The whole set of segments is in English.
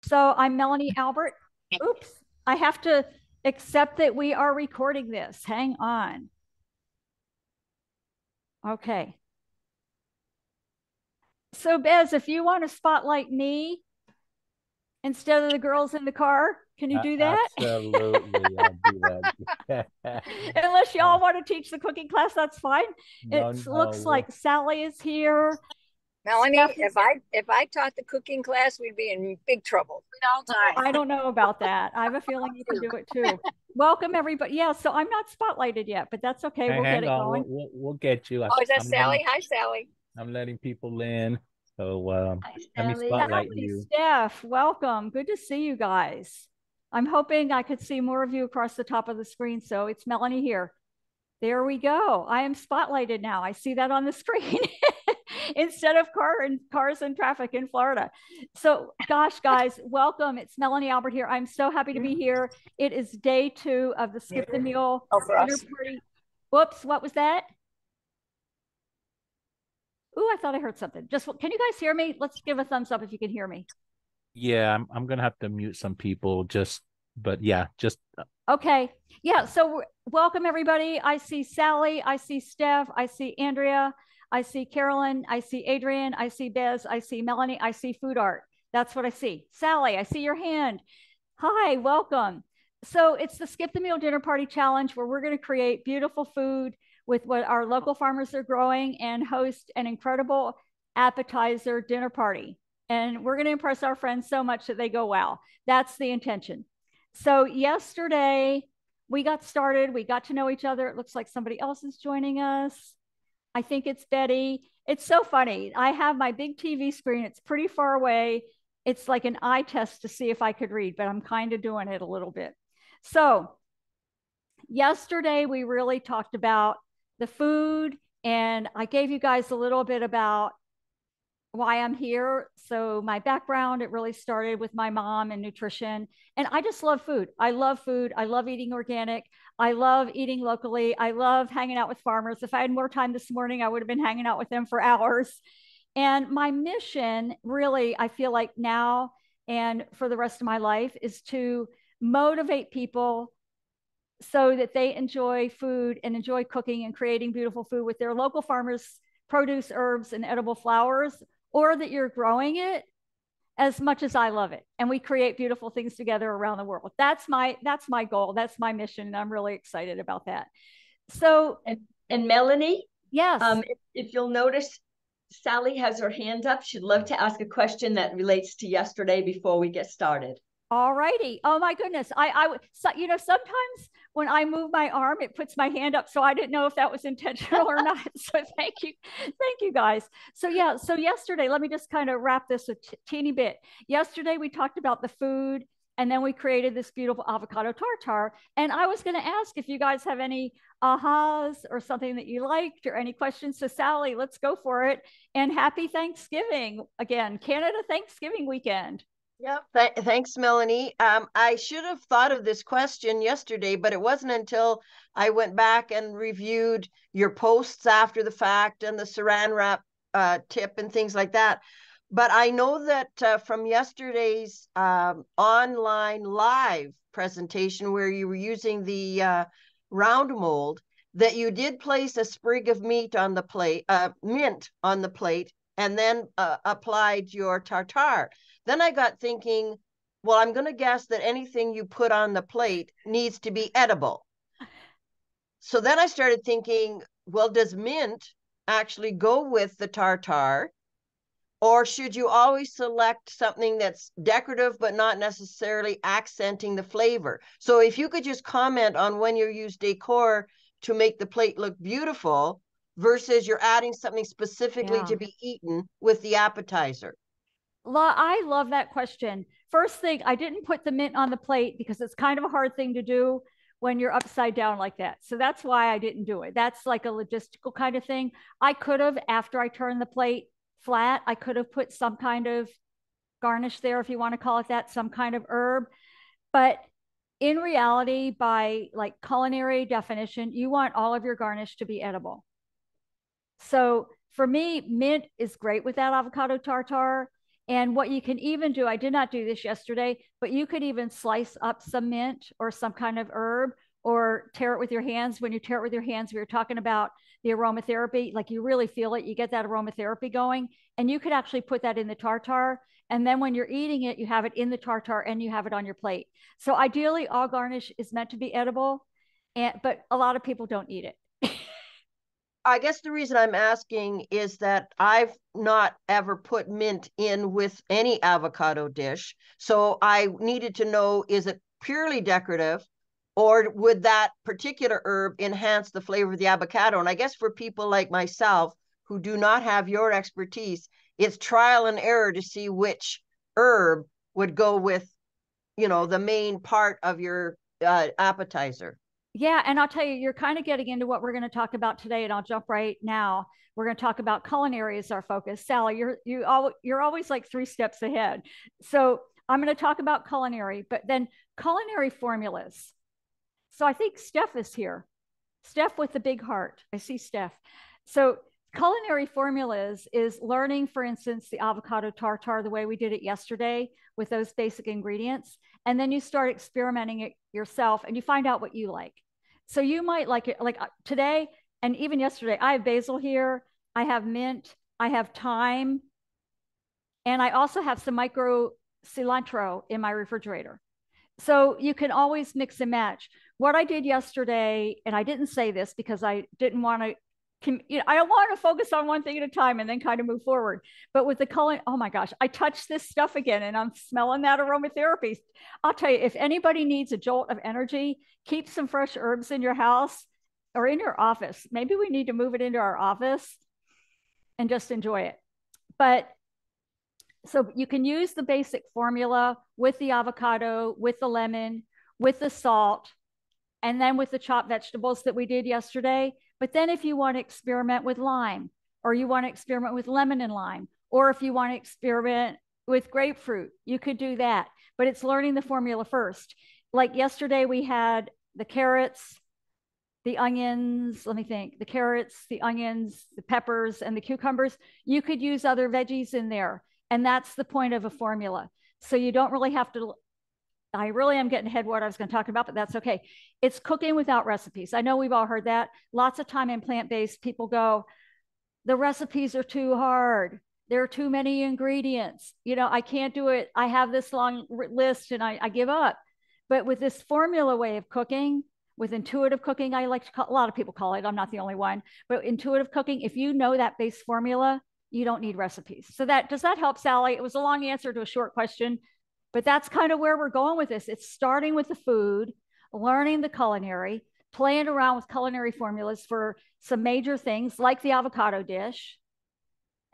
So I'm Melanie Albert. Oops, I have to accept that we are recording this. Hang on. Okay. So Bez, if you want to spotlight me instead of the girls in the car, can you do that? Absolutely, I'll do that. Unless y'all want to teach the cooking class, that's fine. No, It no, looks like Sally is here. Melanie, if I taught the cooking class, we'd be in big trouble. We'd all die. I don't know about that. I have a feeling you can do it too. Welcome everybody. Yeah, so I'm not spotlighted yet, but that's okay. We'll get hang it on, going. we'll get you. Oh, is that I'm letting Sally? Hi, Sally. I'm letting people in. So Hi, let me Sally. spotlight Sally, you. Steph, welcome. Good to see you guys. I'm hoping I could see more of you across the top of the screen. So it's Melanie here. There we go. I am spotlighted now. I see that on the screen instead of cars and traffic in Florida. So gosh, guys, welcome. It's Melanie Albert here. I'm so happy to be here. It is day 2 of the Skip the Meal for dinner us. party. Whoops, what was that? Ooh, I thought I heard something. Just can you guys hear me? Let's give a thumbs up if you can hear me. Yeah, I'm gonna have to mute some people but yeah, just Okay. Yeah. So welcome everybody. I see Sally. I see Steph. I see Andrea. I see Carolyn. I see Adrian. I see Bez. I see Melanie. I see Food Art. That's what I see. Sally, I see your hand. Hi, welcome. So it's the Skip the Meal Dinner Party Challenge where we're going to create beautiful food with what our local farmers are growing and host an incredible appetizer dinner party. And we're going to impress our friends so much that they go, wow, that's the intention. So yesterday we got started. We got to know each other. It looks like somebody else is joining us. I think it's Betty. It's so funny. I have my big TV screen. It's pretty far away. It's like an eye test to see if I could read, but I'm kind of doing it a little bit. So yesterday we really talked about the food, and I gave you guys a little bit about why I'm here. So my background, it really started with my mom and nutrition. And I just love food. I love food. I love eating organic. I love eating locally. I love hanging out with farmers. If I had more time this morning, I would have been hanging out with them for hours. And my mission really, I feel like now and for the rest of my life is to motivate people so that they enjoy food and enjoy cooking and creating beautiful food with their local farmers, produce, herbs, and edible flowers, or that you're growing it as much as I love it. And we create beautiful things together around the world. That's my goal. That's my mission. And I'm really excited about that. So and Melanie, yes. If you'll notice, Sally has her hand up. She'd love to ask a question that relates to yesterday before we get started. All righty. Oh my goodness. Sometimes when I move my arm, it puts my hand up. So I didn't know if that was intentional or not. So thank you. Thank you guys. So yeah. So yesterday, let me just kind of wrap this a teeny bit. Yesterday, we talked about the food, and then we created this beautiful avocado tartare. And I was going to ask if you guys have any ahas or something that you liked or any questions. So Sally, let's go for it. And happy Thanksgiving again, Canada Thanksgiving weekend. Yep. Thanks, Melanie. I should have thought of this question yesterday, but it wasn't until I went back and reviewed your posts after the fact and the saran wrap tip and things like that. But I know that from yesterday's online live presentation where you were using the round mold, that you did place a sprig of mint on the plate, and then applied your tartare. Then I got thinking, well, I'm going to guess that anything you put on the plate needs to be edible. So then I started thinking, well, does mint actually go with the tartare? Or should you always select something that's decorative but not necessarily accenting the flavor? So if you could just comment on when you use decor to make the plate look beautiful versus you're adding something specifically to be eaten with the appetizer. I love that question. First thing, I didn't put the mint on the plate because it's kind of a hard thing to do when you're upside down like that. So that's why I didn't do it. That's like a logistical kind of thing. I could have, after I turned the plate flat, I could have put some kind of garnish there, if you want to call it that, some kind of herb. But in reality, by like culinary definition, you want all of your garnish to be edible. So for me, mint is great with that avocado tartare. And what you can even do, I did not do this yesterday, but you could even slice up some mint or some kind of herb or tear it with your hands. When you tear it with your hands, we were talking about the aromatherapy, like you really feel it, you get that aromatherapy going, and you could actually put that in the tartare. And then when you're eating it, you have it in the tartare and you have it on your plate. So ideally, all garnish is meant to be edible, but a lot of people don't eat it. I guess the reason I'm asking is that I've not ever put mint in with any avocado dish. So I needed to know, is it purely decorative, or would that particular herb enhance the flavor of the avocado? And I guess for people like myself who do not have your expertise, it's trial and error to see which herb would go with, the main part of your appetizer. Yeah, and I'll tell you, you're kind of getting into what we're going to talk about today, and I'll jump right now. We're going to talk about culinary as our focus. Sally, you're always like 3 steps ahead. So I'm going to talk about culinary, but then culinary formulas. So I think Steph is here. Steph with the big heart. I see Steph. So culinary formulas is learning, for instance, the avocado tartare the way we did it yesterday with those basic ingredients. And then you start experimenting it yourself and you find out what you like. So you might like it, like today and even yesterday, I have basil here, I have mint, I have thyme, and I also have some micro cilantro in my refrigerator. So you can always mix and match. What I did yesterday, and I didn't say this because I didn't want to, I don't want to focus on one thing at a time and then kind of move forward. But with the color, oh my gosh, I touched this stuff again and I'm smelling that aromatherapy. I'll tell you, if anybody needs a jolt of energy, keep some fresh herbs in your house or in your office. Maybe we need to move it into our office and just enjoy it. But so you can use the basic formula with the avocado, with the lemon, with the salt, and then with the chopped vegetables that we did yesterday. But then if you want to experiment with lime, or you want to experiment with lemon and lime, or if you want to experiment with grapefruit, you could do that. But it's learning the formula first. Like yesterday, we had the carrots, the onions, let me think, the carrots, the onions, the peppers, and the cucumbers. You could use other veggies in there. And that's the point of a formula. So you don't really have to, I really am getting ahead of what I was going to talk about, but that's okay. It's cooking without recipes. I know we've all heard that. Lots of time in plant-based, people go, the recipes are too hard. There are too many ingredients. I can't do it. I have this long list and I give up. But with this formula way of cooking, with intuitive cooking, I like to call, a lot of people call it, I'm not the only one, but intuitive cooking, if you know that base formula, you don't need recipes. So does that help, Sally? It was a long answer to a short question, but that's kind of where we're going with this. It's starting with the food, learning the culinary, playing around with culinary formulas for some major things like the avocado dish,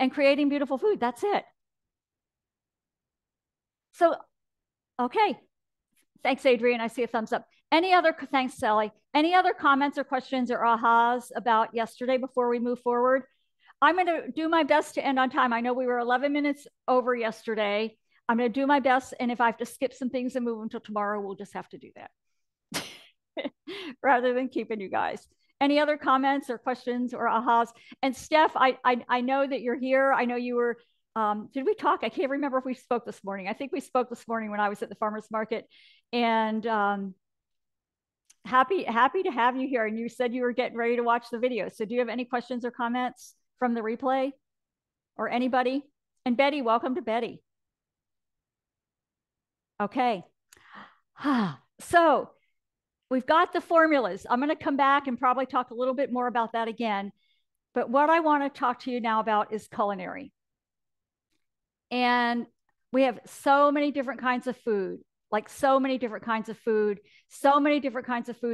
and creating beautiful food. That's it. So, okay. Thanks, Adrian. I see a thumbs up. Thanks, Sally. Any other comments or questions or ahas about yesterday before we move forward? I'm going to do my best to end on time. I know we were 11 minutes over yesterday. I'm going to do my best. And if I have to skip some things and move until tomorrow, we'll just have to do that rather than keeping you guys. Any other comments or questions or ahas? And Steph, I know that you're here. I know you were, did we talk? I can't remember if we spoke this morning. I think we spoke this morning when I was at the farmer's market, and happy to have you here. And you said you were getting ready to watch the video. So do you have any questions or comments from the replay or anybody? And Betty, welcome to Betty. Okay. So we've got the formulas. I'm going to come back and probably talk a little bit more about that again. But what I want to talk to you now about is culinary. And we have so many different kinds of food, so many different kinds of food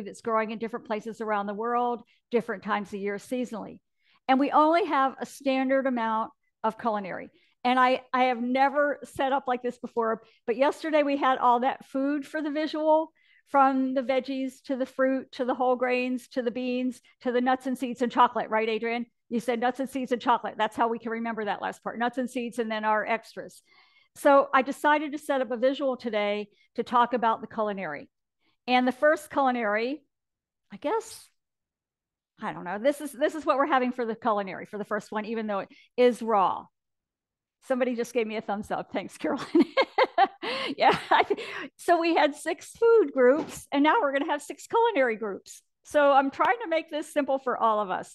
that's growing in different places around the world, different times of year, seasonally. And we only have a standard amount of culinary. And I have never set up like this before, but yesterday we had all that food for the visual, from the veggies to the fruit, to the whole grains, to the beans, to the nuts and seeds and chocolate, right, Adrian? You said nuts and seeds and chocolate. That's how we can remember that last part, nuts and seeds, and then our extras. So I decided to set up a visual today to talk about the culinary. And the first culinary, I guess, I don't know, this is what we're having for the culinary for the first one, even though it is raw. Somebody just gave me a thumbs up. Thanks, Carolyn. Yeah. So we had 6 food groups, and now we're going to have 6 culinary groups. So I'm trying to make this simple for all of us.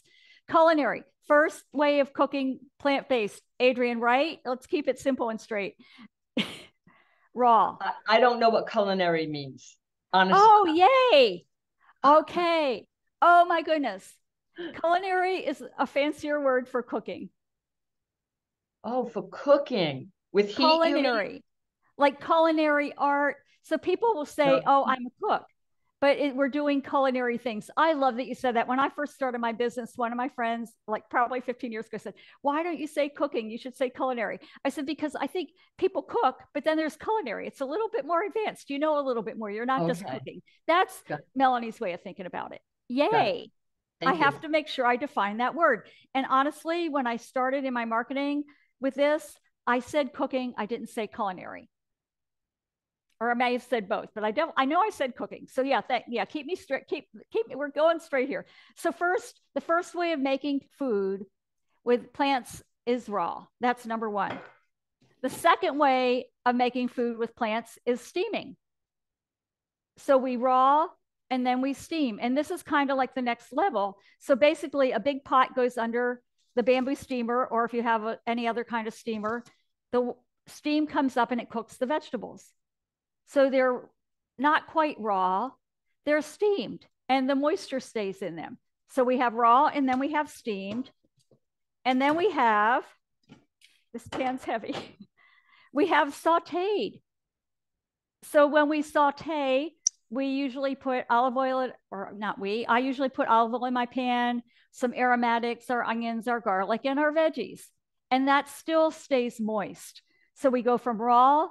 Culinary, first way of cooking plant-based. Adrian, right? Let's keep it simple and straight. Raw. I don't know what culinary means, honestly. Oh, yay. Okay. Oh, my goodness. Culinary is a fancier word for cooking. Oh, for cooking with heat. Culinary, like culinary art. So people will say, oh, I'm a cook, but we're doing culinary things. I love that you said that. When I first started my business, one of my friends, like probably 15 years ago, said, why don't you say cooking? You should say culinary. I said, because I think people cook, but then there's culinary. It's a little bit more advanced. You know a little bit more. You're not just cooking. That's Melanie's way of thinking about it. Yay. I have to make sure I define that word. And honestly, when I started in my marketing with this, I said cooking. I didn't say culinary. Or I may have said both, but I know I said cooking. So yeah, keep me straight. We're going straight here. So the first way of making food with plants is raw. That's number 1. The second way of making food with plants is steaming. So we raw and then we steam. And this is kind of like the next level. So basically a big pot goes under the bamboo steamer, or if you have any other kind of steamer, the steam comes up and it cooks the vegetables. So they're not quite raw, they're steamed, and the moisture stays in them. So we have raw, and then we have steamed, and then we have, this pan's heavy, we have sauteed. So when we saute, we usually put olive oil, I usually put olive oil in my pan, some aromatics, our onions, our garlic, and our veggies. And that still stays moist. So we go from raw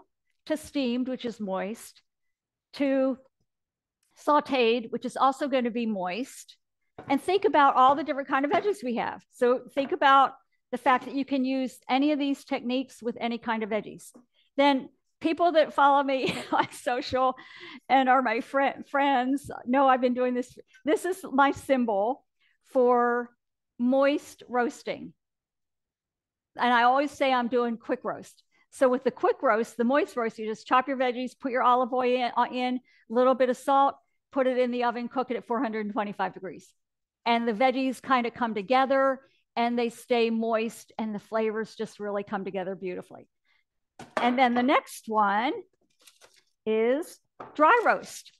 to steamed, which is moist, to sauteed, which is also going to be moist. And think about all the different kind of veggies we have. So think about the fact that you can use any of these techniques with any kind of veggies. Then people that follow me on social and are my friends know I've been doing this. This is my symbol for moist roasting. And I always say I'm doing quick roast. So with the quick roast, the moist roast, you just chop your veggies, put your olive oil in, a little bit of salt, put it in the oven, cook it at 425 degrees. And the veggies kind of come together and they stay moist and the flavors just really come together beautifully. And then the next one is dry roast.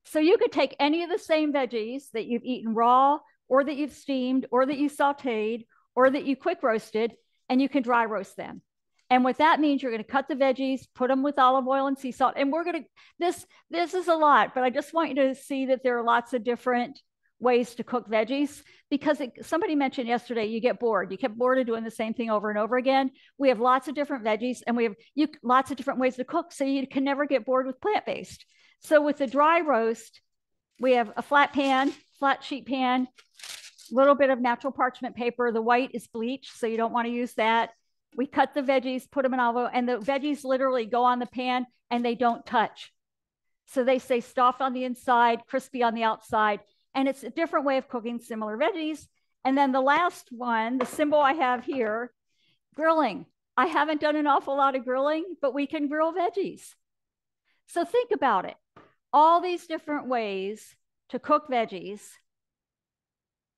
So you could take any of the same veggies that you've eaten raw, or that you've steamed, or that you sauteed, or that you quick roasted, and you can dry roast them. And what that means, you're going to cut the veggies, put them with olive oil and sea salt. And we're going to, this is a lot, but I just want you to see that there are lots of different ways to cook veggies, because somebody mentioned yesterday, you get bored. You get bored of doing the same thing over and over again. We have lots of different veggies, and we have lots of different ways to cook, so you can never get bored with plant-based. So with the dry roast, we have a flat sheet pan, a little bit of natural parchment paper. The white is bleach, so you don't want to use that. We cut the veggies, put them in olive oil, and the veggies literally go on the pan and they don't touch. So they stay soft on the inside, crispy on the outside. And it's a different way of cooking similar veggies. And then the last one, the symbol I have here, grilling. I haven't done an awful lot of grilling, but we can grill veggies. So think about it. All these different ways to cook veggies.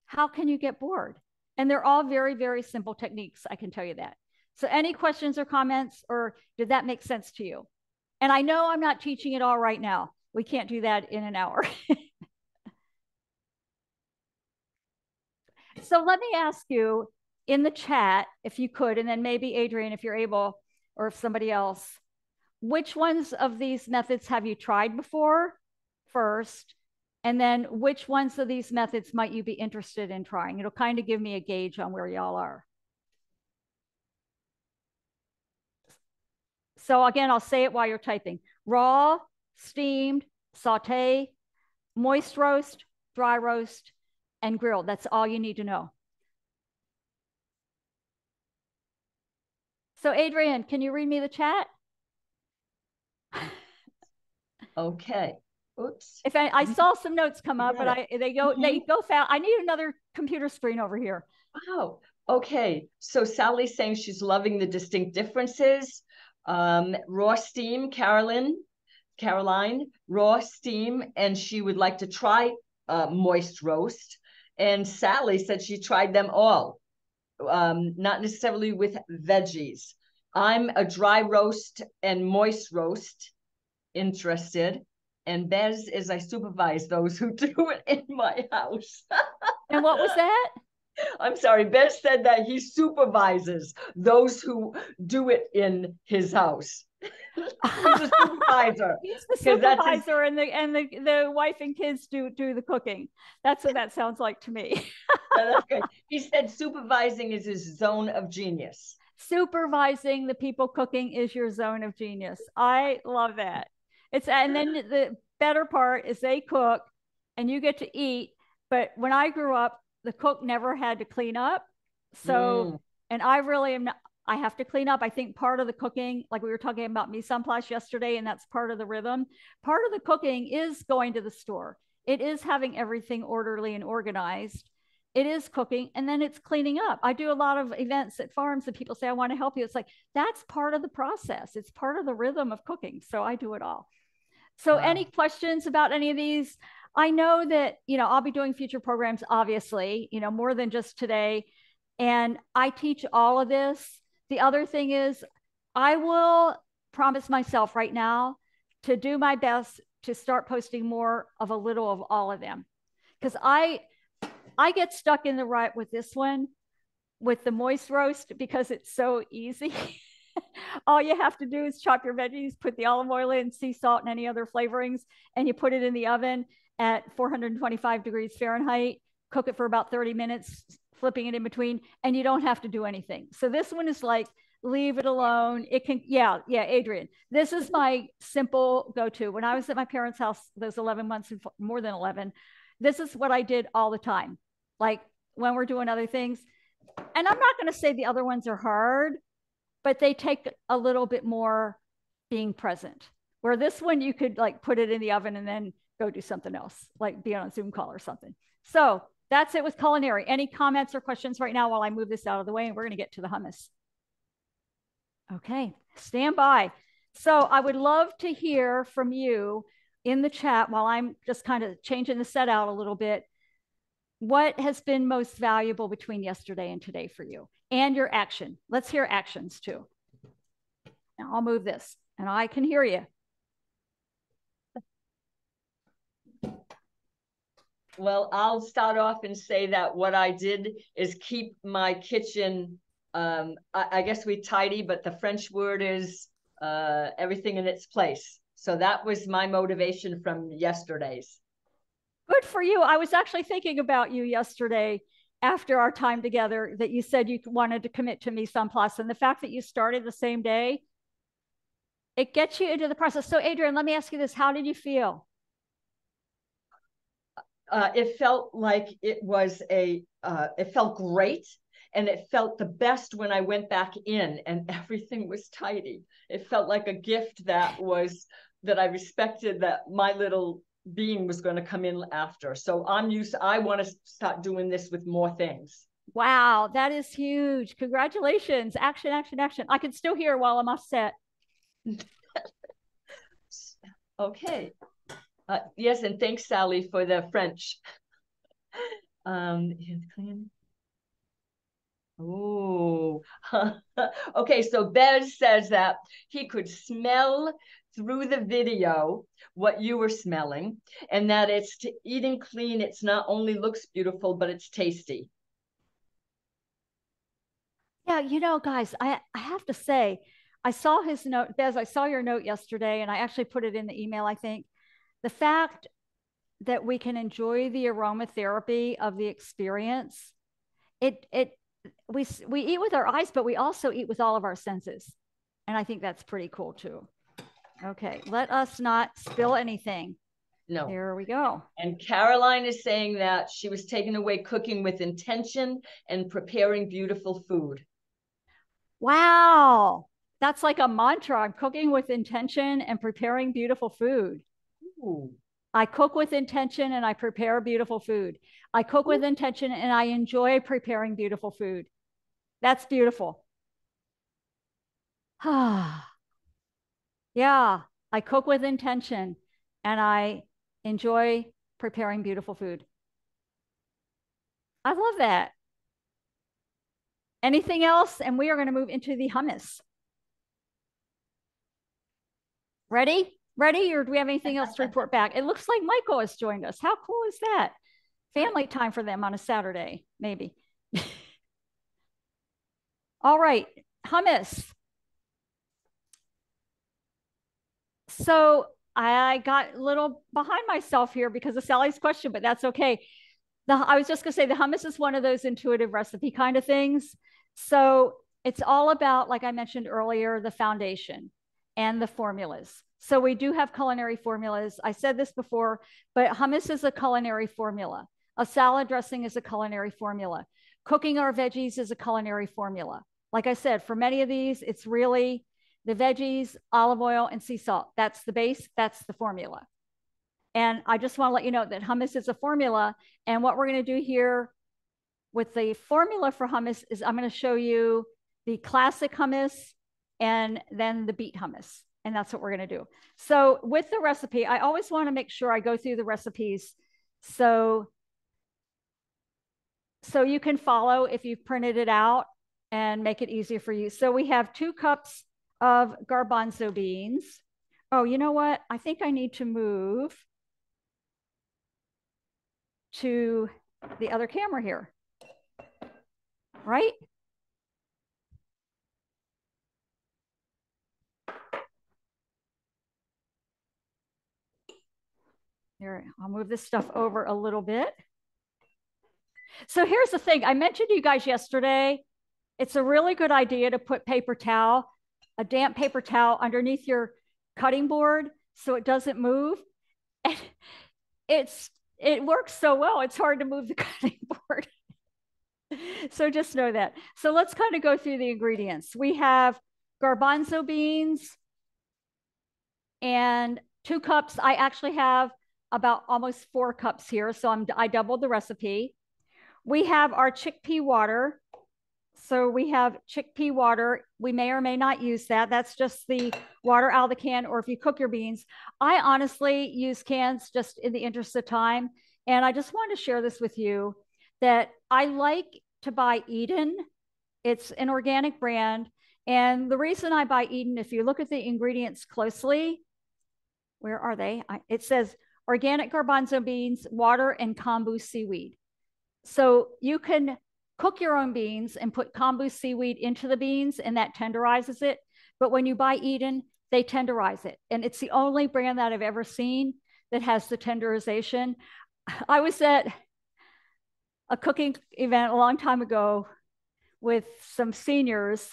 How can you get bored? And they're all very, very simple techniques, I can tell you that. So any questions or comments, or did that make sense to you? And I know I'm not teaching it all right now. We can't do that in an hour. So let me ask you in the chat, if you could, and then maybe Adrian, if you're able, or if somebody else, which ones of these methods have you tried before first? And then which ones of these methods might you be interested in trying? It'll kind of give me a gauge on where y'all are. So again, I'll say it while you're typing. Raw, steamed, saute, moist roast, dry roast, and grilled. That's all you need to know. So Adrian, can you read me the chat? Okay. Oops. If I saw some notes come up, but they go fast. I need another computer screen over here. Wow. Okay, so Sally's saying she's loving the distinct differences. Raw steam, Caroline, raw steam, and she would like to try moist roast. And Sally said she tried them all, not necessarily with veggies. I'm a dry roast and moist roast interested. And Bez is I supervise those who do it in my house. And what was that? I'm sorry, Bez said that he supervises those who do it in his house. He's a supervisor. He's the supervisor, and the wife and kids do the cooking. That's what that sounds like to me. Okay. He said supervising is his zone of genius. Supervising the people cooking is your zone of genius. I love that. And then the better part is they cook and you get to eat. But when I grew up, the cook never had to clean up. So, and I really am not, I have to clean up. I think part of the cooking, like we were talking about mise en place yesterday, and that's part of the rhythm. Part of the cooking is going to the store. It is having everything orderly and organized. It is cooking, and then it's cleaning up. I do a lot of events at farms and people say, I want to help you. It's like, that's part of the process. It's part of the rhythm of cooking. So I do it all. So any questions about any of these? I know that, I'll be doing future programs, obviously, more than just today. And I teach all of this. The other thing is I will promise myself right now to do my best to start posting more of a little of all of them. Because I get stuck in the rut with this one, with the moist roast, because it's so easy. All you have to do is chop your veggies, put the olive oil in, sea salt, and any other flavorings, and you put it in the oven at 425 degrees Fahrenheit, cook it for about 30 minutes, flipping it in between, and you don't have to do anything. So this one is like, leave it alone. It can, yeah, Adrian. This is my simple go-to. When I was at my parents' house, those 11 months, more than 11, this is what I did all the time. Like when we're doing other things. And I'm not going to say the other ones are hard, but they take a little bit more being present. Where this one, you could like put it in the oven and then go do something else, like be on a Zoom call or something. So that's it with culinary. Any comments or questions right now while I move this out of the way, and we're going to get to the hummus. Okay, stand by. So I would love to hear from you in the chat while I'm just kind of changing the set out a little bit. What has been most valuable between yesterday and today for you, and your action? Let's hear actions too. Now I'll move this and I can hear you. Well, I'll start off and say that what I did is keep my kitchen, I guess we tidy, but the French word is everything in its place. So that was my motivation from yesterday's. Good for you. I was actually thinking about you yesterday after our time together, that you said you wanted to commit to mise en place. And the fact that you started the same day, it gets you into the process. So Adrian, let me ask you this. How did you feel? It felt like it was it felt great. And it felt the best when I went back in and everything was tidy. It felt like a gift that I respected, that my little being was going to come in after. So I want to start doing this with more things. Wow, that is huge. Congratulations. Action, action, action. I can still hear while I'm offset. Okay. Yes, and thanks, Sally, for the French. Clean. Oh, okay. So Bez says that he could smell through the video what you were smelling, and that it's eating clean. It's not only looks beautiful, but it's tasty. Yeah, guys, I have to say, I saw his note, Bez, I saw your note yesterday, and I actually put it in the email, I think. The fact that we can enjoy the aromatherapy of the experience, we eat with our eyes, but we also eat with all of our senses. And I think that's pretty cool too. Okay, let us not spill anything. No. Here we go. And Caroline is saying that she was taking away cooking with intention and preparing beautiful food. Wow. That's like a mantra. I'm cooking with intention and preparing beautiful food. Ooh. I cook with intention and I prepare beautiful food. I cook with intention and I enjoy preparing beautiful food. That's beautiful. Yeah, I cook with intention and I enjoy preparing beautiful food. I love that. Anything else? And we are going to move into the hummus. Ready? Ready? Or do we have anything else to report back? It looks like Michael has joined us. How cool is that? Family time for them on a Saturday, maybe. All right, hummus. So I got a little behind myself here because of Sally's question, but that's okay. I was just going to say the hummus is one of those intuitive recipe kind of things. So it's all about, like I mentioned earlier, the foundation and the formulas. So we do have culinary formulas. I said this before, but hummus is a culinary formula. A salad dressing is a culinary formula. Cooking our veggies is a culinary formula. Like I said, for many of these, it's really the veggies, olive oil, and sea salt. That's the base. That's the formula. And I just want to let you know that hummus is a formula. And what we're going to do here with the formula for hummus is I'm going to show you the classic hummus and then the beet hummus. And that's what we're going to do. So with the recipe, I always want to make sure I go through the recipes so you can follow if you've printed it out and make it easier for you. So we have 2 cups of garbanzo beans. Oh, you know what? I think I need to move to the other camera here, right? There, I'll move this stuff over a little bit. So here's the thing. I mentioned to you guys yesterday, it's a really good idea to put paper towel, a damp paper towel underneath your cutting board so it doesn't move. And it works so well, it's hard to move the cutting board. So just know that. So let's kind of go through the ingredients. We have garbanzo beans and 2 cups. I actually have about almost 4 cups here. So I doubled the recipe. We have our chickpea water. So we have chickpea water. We may or may not use that. That's just the water out of the can, or if you cook your beans. I honestly use cans just in the interest of time. And I just wanted to share this with you that I like to buy Eden. It's an organic brand. And the reason I buy Eden, if you look at the ingredients closely, where are they? It says organic garbanzo beans, water, and kombu seaweed. So you can cook your own beans and put kombu seaweed into the beans, and that tenderizes it. But when you buy Eden, they tenderize it. And it's the only brand that I've ever seen that has the tenderization. I was at a cooking event a long time ago with some seniors,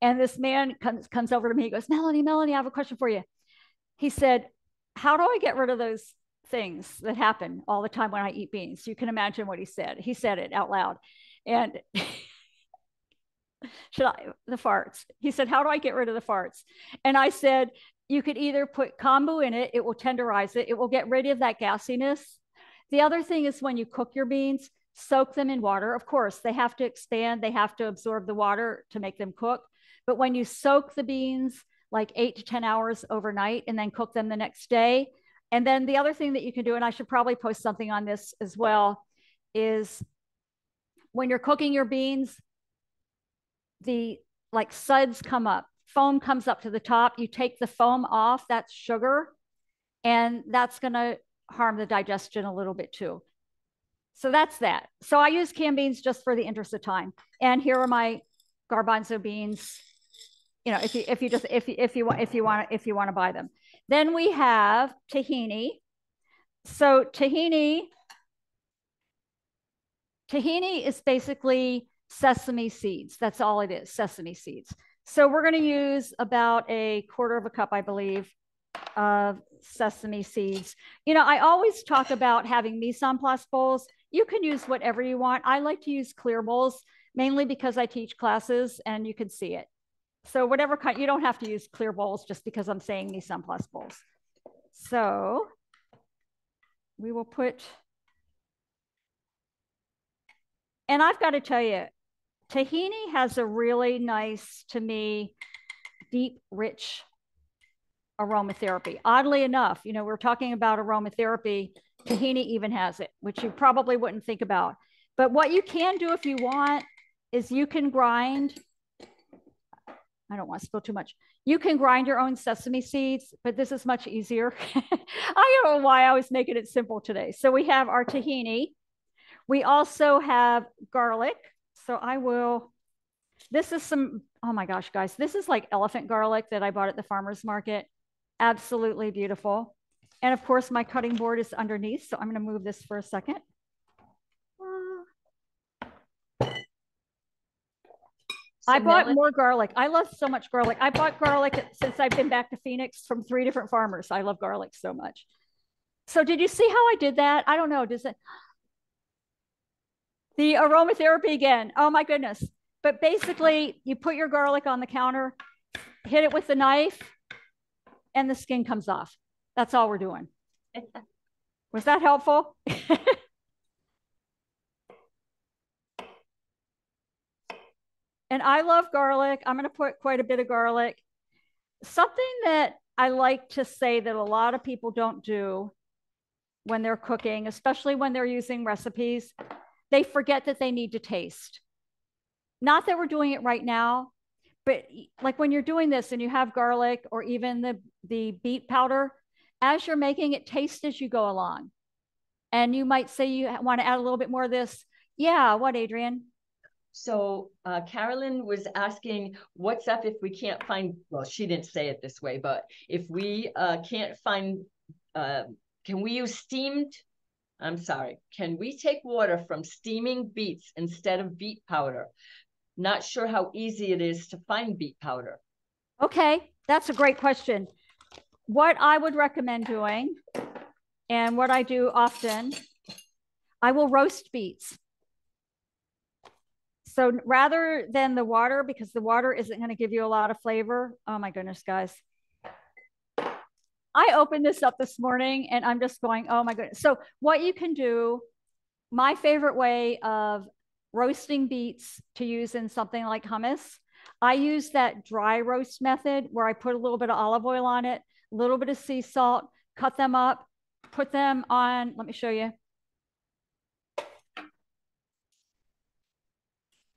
and this man comes over to me. He goes, Melanie, I have a question for you. He said, how do I get rid of those things that happen all the time when I eat beans? You can imagine what he said. He said it out loud. And the farts. He said, how do I get rid of the farts? And I said, you could either put kombu in it. It will tenderize it. It will get rid of that gassiness. The other thing is when you cook your beans, soak them in water. Of course, they have to expand. They have to absorb the water to make them cook. But when you soak the beans like 8 to 10 hours overnight and then cook them the next day. And then the other thing that you can do, and I should probably post something on this as well, is when you're cooking your beans, the like suds come up, foam comes up to the top. You take the foam off, that's sugar, and that's going to harm the digestion a little bit too. So that's that. So I use canned beans just for the interest of time. And here are my garbanzo beans. You know, if you want to buy them. Then we have tahini. So tahini is basically sesame seeds. That's all it is, sesame seeds. So we're going to use about 1/4 cup, I believe, of sesame seeds. You know, I always talk about having mise en place bowls. You can use whatever you want. I like to use clear bowls, mainly because I teach classes and you can see it. So whatever kind, you don't have to use clear bowls just because I'm saying mise en place bowls. So we will put, and I've got to tell you, tahini has a really nice, to me, deep, rich aromatherapy. Oddly enough, you know, we're talking about aromatherapy. Tahini even has it, which you probably wouldn't think about. But what you can do if you want is you can grind. I don't want to spill too much. You can grind your own sesame seeds, but this is much easier. I don't know why I was making it simple today. So we have our tahini. We also have garlic. So I will, this is some, oh my gosh, guys, this is like elephant garlic that I bought at the farmer's market. Absolutely beautiful. And of course, my cutting board is underneath. So I'm going to move this for a second. I bought more garlic. I love so much garlic. I bought garlic since I've been back to Phoenix from 3 different farmers. I love garlic so much. So did you see how I did that? I don't know. Does it? The aromatherapy again. Oh my goodness. But basically you put your garlic on the counter, hit it with the knife, and the skin comes off. That's all we're doing. Was that helpful? And I love garlic. I'm going to put quite a bit of garlic. Something that I like to say that a lot of people don't do when they're cooking, especially when they're using recipes, they forget that they need to taste. Not that we're doing it right now, but like when you're doing this and you have garlic or even the beet powder, as you're making it, taste as you go along. And you might say you want to add a little bit more of this. Yeah, what, Adrienne? So Carolyn was asking, what's up if we can't find, well, she didn't say it this way, but if we can't find, can we use can we take water from steaming beets instead of beet powder? Not sure how easy it is to find beet powder. Okay, that's a great question. What I would recommend doing, and what I do often, I will roast beets. So rather than the water, because the water isn't going to give you a lot of flavor. Oh my goodness, guys. I opened this up this morning and I'm just going, oh my goodness. So what you can do, my favorite way of roasting beets to use in something like hummus, I use that dry roast method where I put a little bit of olive oil on it, a little bit of sea salt, cut them up, put them on, let me show you.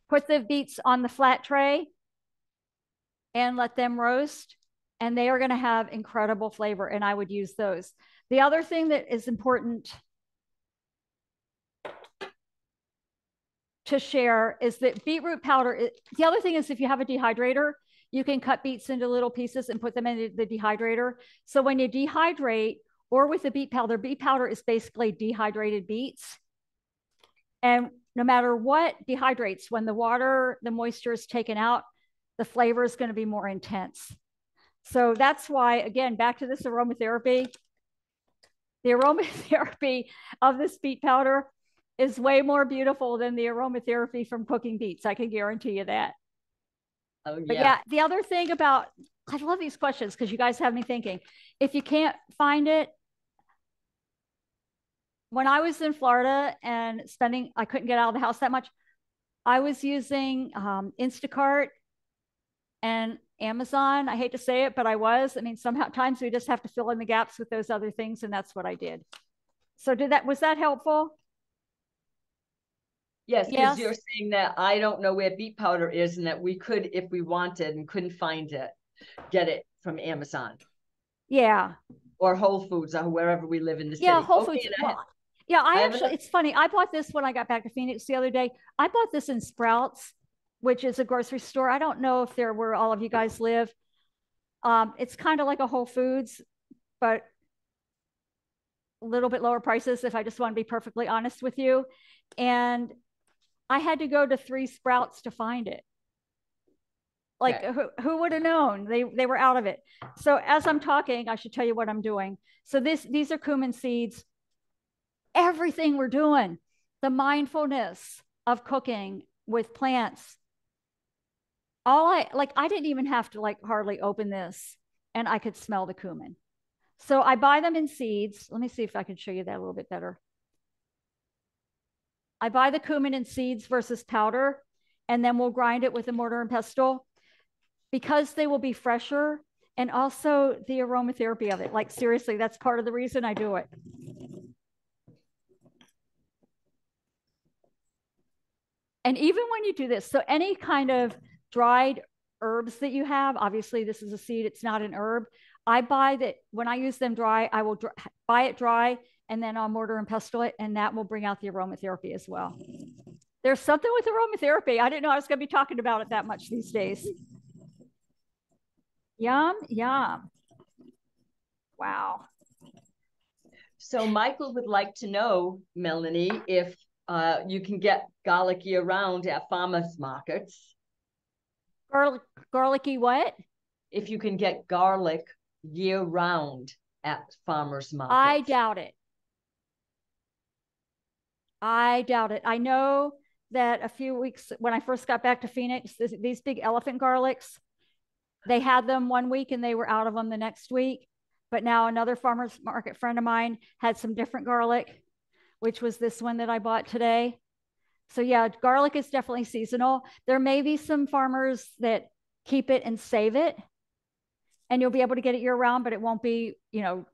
Put the beets on the flat tray and let them roast, and they are going to have incredible flavor, and I would use those. The other thing that is important to share is that beetroot powder, the other thing is if you have a dehydrator, you can cut beets into little pieces and put them in the dehydrator. So when you dehydrate, or with the beet powder is basically dehydrated beets. And no matter what dehydrates, when the water, the moisture is taken out, the flavor is going to be more intense. So that's why, again, back to this aromatherapy, the aromatherapy of this beet powder is way more beautiful than the aromatherapy from cooking beets. I can guarantee you that. Oh, yeah. But yeah, the other thing about, I love these questions because you guys have me thinking. If you can't find it, when I was in Florida and I couldn't get out of the house that much, I was using Instacart and Amazon. I hate to say it, but I was. I mean, sometimes we just have to fill in the gaps with those other things, and that's what I did. So was that helpful? Yes, because you're saying that I don't know where beet powder is and that we could, if we wanted and couldn't find it, get it from Amazon. Yeah. Or Whole Foods or wherever we live in the city. Yeah, Whole Foods. Yeah, it's funny. I bought this when I got back to Phoenix the other day. I bought this in Sprouts, which is a grocery store. I don't know if they're where all of you guys live. It's kind of like a Whole Foods, but a little bit lower prices, if I just want to be perfectly honest with you. And I had to go to 3 Sprouts to find it. Like, okay. who would have known? They were out of it. So as I'm talking, I should tell you what I'm doing. So these are cumin seeds. Everything we're doing, the mindfulness of cooking with plants. I didn't even have to hardly open this, and I could smell the cumin. So I buy them in seeds. Let me see if I can show you that a little bit better. I buy the cumin in seeds versus powder. and then we'll grind it with a mortar and pestle because they will be fresher, and also the aromatherapy of it. Like seriously, that's part of the reason I do it. And even when you do this, so any kind of dried herbs that you have, obviously this is a seed, it's not an herb. I buy that when I use them dry, I will buy it dry and then I'll mortar and pestle it, and that will bring out the aromatherapy as well. There's something with aromatherapy. I didn't know I was going to be talking about it that much these days. Yum, yum. Wow. So Michael would like to know, Melanie, if you can get garlic year round at farmers markets. Garlicky what? If you can get garlic year round at farmers markets. I doubt it. I doubt it. I know that a few weeks when I first got back to Phoenix, these big elephant garlics, they had them one week and they were out of them the next week. But now another farmer's market friend of mine had some different garlic, which was this one that I bought today. So yeah, garlic is definitely seasonal. There may be some farmers that keep it and save it, and you'll be able to get it year round, but it won't be, you know,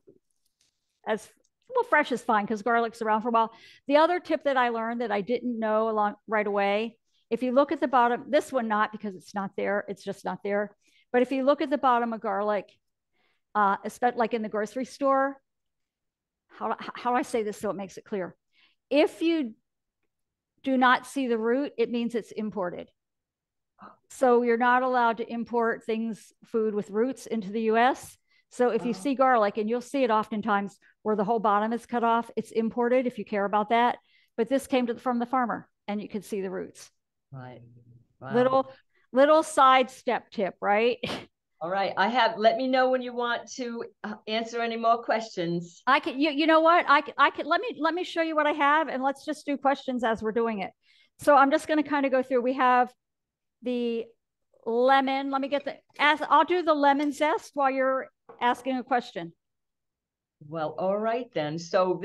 as well, fresh is fine because garlic's around for a while. The other tip that I learned that I didn't know right away, if you look at the bottom, this one not because it's not there, it's just not there. But if you look at the bottom of garlic, especially like in the grocery store, how do I say this so it makes it clear? If you do not see the root, it means it's imported. So you're not allowed to import food with roots into the US. So if you see garlic, and you'll see it oftentimes where the whole bottom is cut off, it's imported if you care about that. But this came from the farmer and you could see the roots. Right. Wow. Little sidestep tip, right? All right. Let me know when you want to answer any more questions. I can, you know what? I can, let me show you what I have, and let's just do questions as we're doing it. So I'm just going to kind of go through. We have the lemon. Let me I'll do the lemon zest while you're asking a question. Well, all right then. So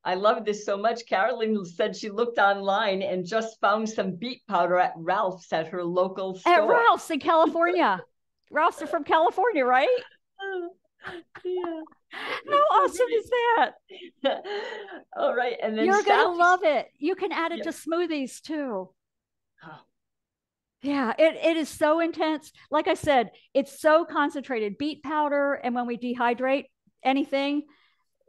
I love this so much. Carolyn said she looked online and just found some beet powder at Ralph's at her local store. At Ralph's in California. Ralph's are from California, right? Yeah. How awesome is that? All right. And then you're going to love it. You can add it to smoothies too. Oh. Yeah, it is so intense. Like I said, it's so concentrated. Beet powder, and when we dehydrate anything,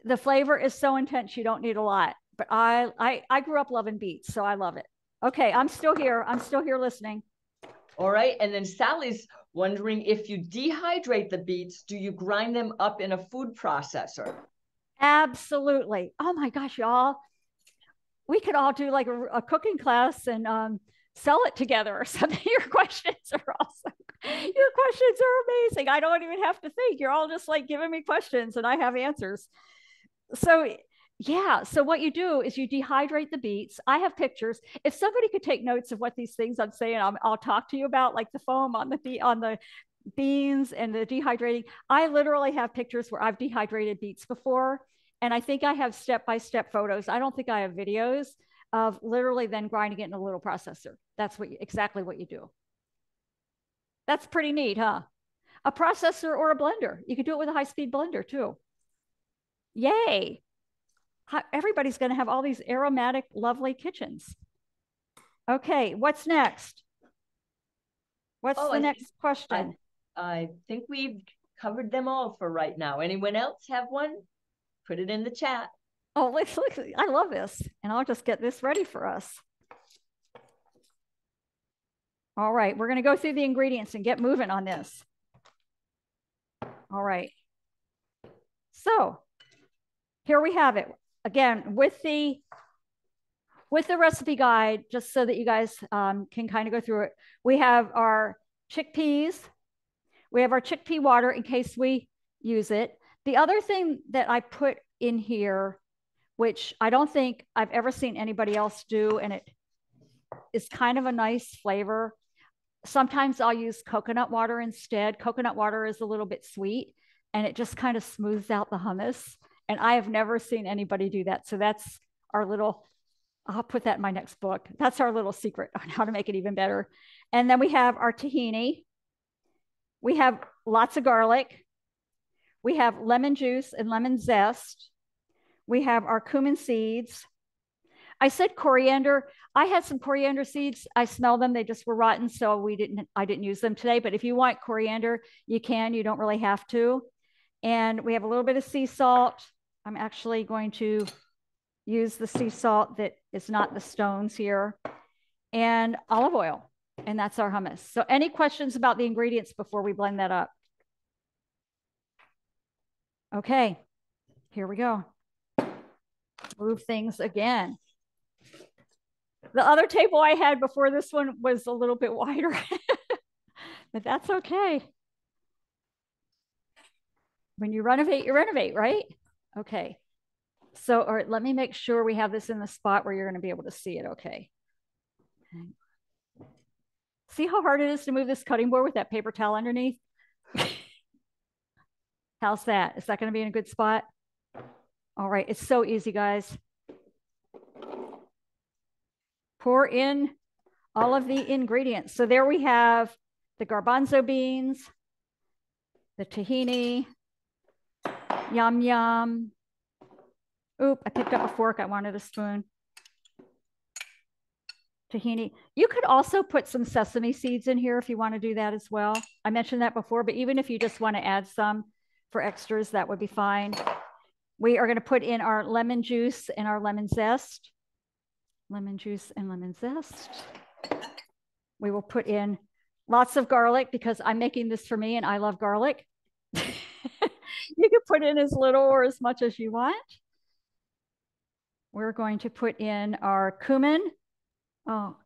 the flavor is so intense you don't need a lot. But I grew up loving beets, so I love it. Okay, I'm still here. I'm still here listening. All right, and then Sally's wondering, if you dehydrate the beets, do you grind them up in a food processor? Absolutely. Oh my gosh, y'all. We could all do like a cooking class and sell it together or something. Your questions are awesome. Your questions are amazing. I don't even have to think. You're all just like giving me questions and I have answers. So yeah, so what you do is you dehydrate the beets. I have pictures. If somebody could take notes of what these things I'm saying, I'll talk to you about, like the foam on the beans and the dehydrating. I literally have pictures where I've dehydrated beets before. And I think I have step-by-step photos. I don't think I have videos of literally then grinding it in a little processor. That's exactly what you do. That's pretty neat, huh? A processor or a blender. You could do it with a high-speed blender too. Yay. Everybody's going to have all these aromatic, lovely kitchens. Okay, what's next? What's the next question? I think we've covered them all for right now. Anyone else have one? Put it in the chat. Oh, look, I love this. And I'll just get this ready for us. All right, we're going to go through the ingredients and get moving on this. All right. So here we have it. Again, with the recipe guide, just so that you guys can kind of go through it. We have our chickpeas. We have our chickpea water in case we use it. The other thing that I put in here, which I don't think I've ever seen anybody else do, and it is kind of a nice flavor. Sometimes I'll use coconut water instead. Coconut water is a little bit sweet, and it just kind of smooths out the hummus. And I have never seen anybody do that. So that's our little I'll put that in my next book. That's our little secret on how to make it even better. And then we have our tahini. We have lots of garlic. We have lemon juice and lemon zest. We have our cumin seeds. I said coriander. I had some coriander seeds. I smelled them. They just were rotten, so I didn't use them today. But if you want coriander, you can. You don't really have to. And we have a little bit of sea salt. I'm actually going to use the sea salt that is not the stones here, and olive oil. And that's our hummus. So any questions about the ingredients before we blend that up? Okay, here we go. Move things again. The other table I had before this one was a little bit wider, but that's okay. When you renovate, right? Okay. So, all right, let me make sure we have this in the spot where you're going to be able to see it. Okay. See how hard it is to move this cutting board with that paper towel underneath? How's that? Is that going to be in a good spot? All right, it's so easy, guys. Pour in all of the ingredients. So there we have the garbanzo beans, the tahini, yum, yum. Oop, I picked up a fork. I wanted a spoon. Tahini. You could also put some sesame seeds in here if you want to do that as well. I mentioned that before, but even if you just want to add some for extras, that would be fine. We are going to put in our lemon juice and our lemon zest. Lemon juice and lemon zest. We will put in lots of garlic because I'm making this for me and I love garlic. You can put in as little or as much as you want. We're going to put in our cumin. Oh,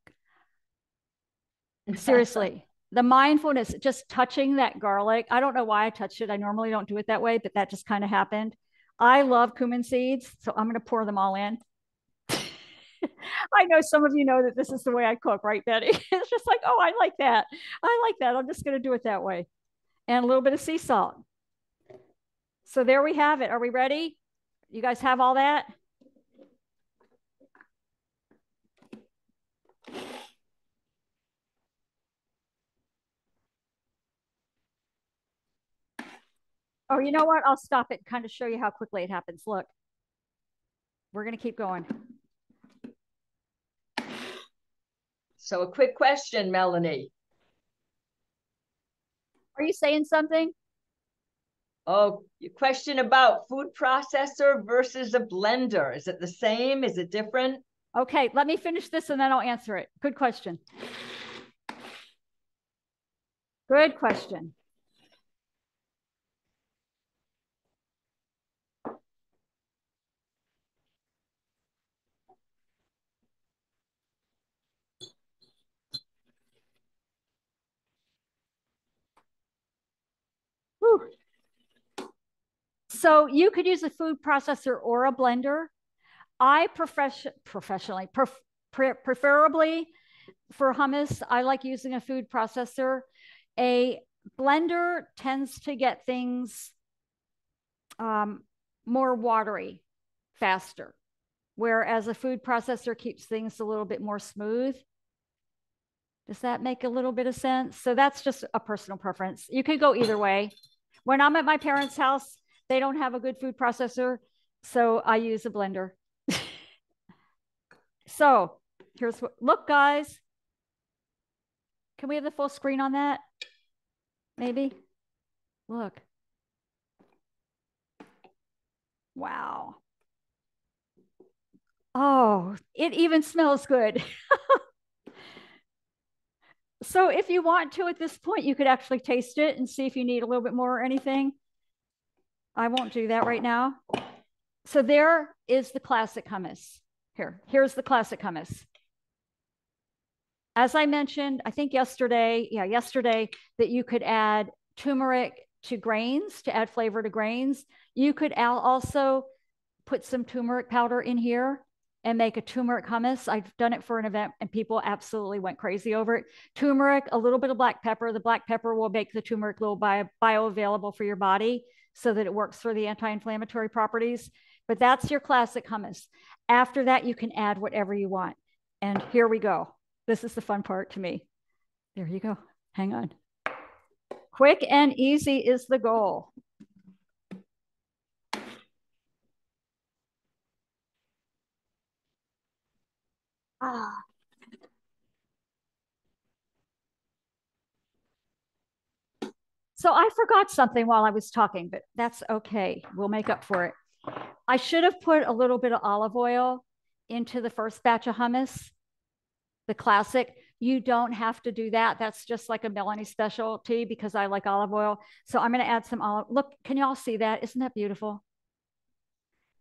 seriously, the mindfulness, just touching that garlic. I don't know why I touched it. I normally don't do it that way, but that just kind of happened. I love cumin seeds, so I'm going to pour them all in. I know some of you know that this is the way I cook, right, Betty? It's just like, oh, I like that. I like that. I'm just going to do it that way. And a little bit of sea salt. So there we have it. Are we ready? You guys have all that? Oh, you know what? I'll stop it and kind of show you how quickly it happens. Look, we're going to keep going. So a quick question, Melanie. Are you saying something? Oh, your question about food processor versus a blender. Is it the same? Is it different? Okay, let me finish this and then I'll answer it. Good question. Good question. Whew. So you could use a food processor or a blender. I preferably for hummus, I like using a food processor. A blender tends to get things more watery faster, whereas a food processor keeps things a little bit more smooth. Does that make a little bit of sense? So that's just a personal preference. You could go either way. When I'm at my parents' house, they don't have a good food processor, so I use a blender. So here's what, look, guys. Can we have the full screen on that? Maybe? Look. Wow. Oh, it even smells good. So if you want to at this point, you could actually taste it and see if you need a little bit more or anything. I won't do that right now. So there is the classic hummus. Here's the classic hummus. As I mentioned, I think yesterday, that you could add turmeric to grains to add flavor to grains. You could also put some turmeric powder in here and make a turmeric hummus. I've done it for an event and people absolutely went crazy over it. Turmeric, a little bit of black pepper. The black pepper will make the turmeric a little bioavailable for your body. so that it works for the anti-inflammatory properties. But that's your classic hummus. After that, you can add whatever you want. And here we go. This is the fun part to me. There you go. Hang on. Quick and easy is the goal. So I forgot something while I was talking, but that's okay. We'll make up for it. I should have put a little bit of olive oil into the first batch of hummus, the classic. You don't have to do that. That's just like a Melanie specialty because I like olive oil. So I'm going to add some olive. Look, can you all see that? Isn't that beautiful?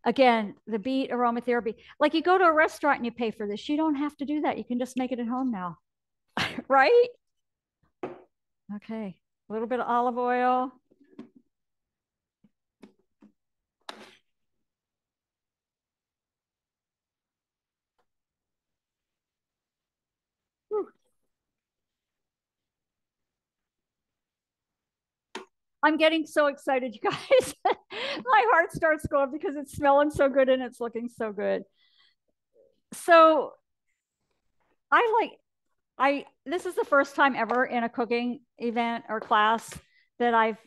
Again, the beet aromatherapy. Like you go to a restaurant and you pay for this. You don't have to do that. You can just make it at home now, right? Okay, a little bit of olive oil. I'm getting so excited, you guys. My heart starts going because it's smelling so good and it's looking so good. So this is the first time ever in a cooking event or class that I've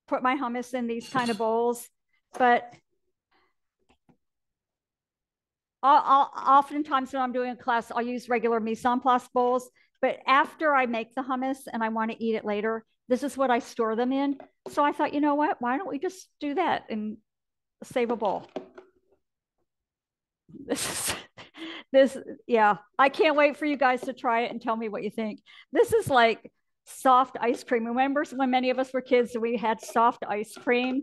put my hummus in these kind of bowls, but oftentimes when I'm doing a class, I'll use regular mise en place bowls, but after I make the hummus and I want to eat it later, this is what I store them in. So I thought, you know what, why don't we just do that and save a bowl? Yeah, I can't wait for you guys to try it and tell me what you think. This is like soft ice cream. Remember when many of us were kids and we had soft ice cream?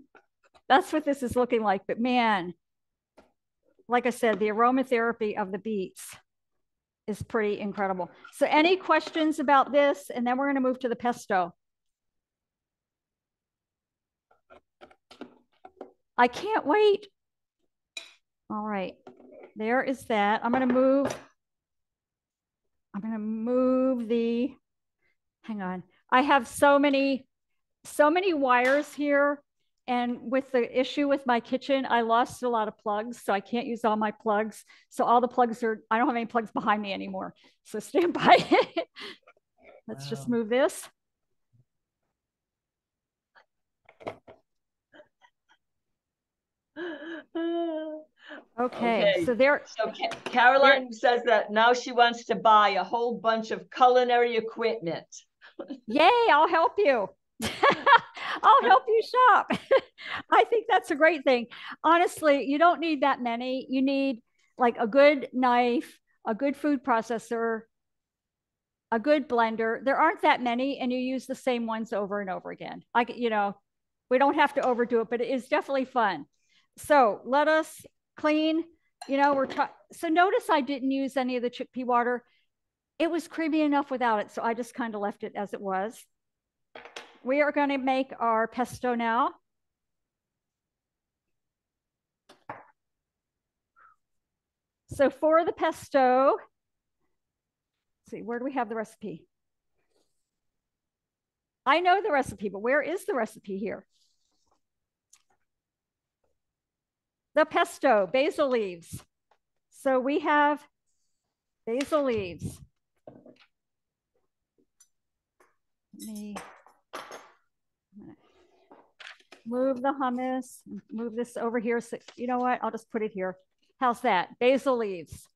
That's what this is looking like. But man, like I said, the aromatherapy of the beets is pretty incredible. So any questions about this? And then we're going to move to the pesto. I can't wait. All right, there is that. I'm going to move the, hang on. I have so many wires here. And with the issue with my kitchen, I lost a lot of plugs. So I can't use all my plugs. So all the plugs I don't have any plugs behind me anymore. So stand by. Let's just move this. Okay. So Caroline says that now she wants to buy a whole bunch of culinary equipment. Yay, I'll help you. I'll help you shop. I think that's a great thing. Honestly, you don't need that many. You need like a good knife, a good food processor, a good blender. There aren't that many, and you use the same ones over and over again. We don't have to overdo it, but it is definitely fun. So let us clean. So notice I didn't use any of the chickpea water. It was creamy enough without it, so I just kind of left it as it was. We are going to make our pesto now. So for the pesto, let's see, where do we have the recipe? I know the recipe, but where is the recipe here? The pesto, basil leaves. So we have basil leaves. Let me move the hummus, move this over here. So, you know what? I'll just put it here. How's that? Basil leaves.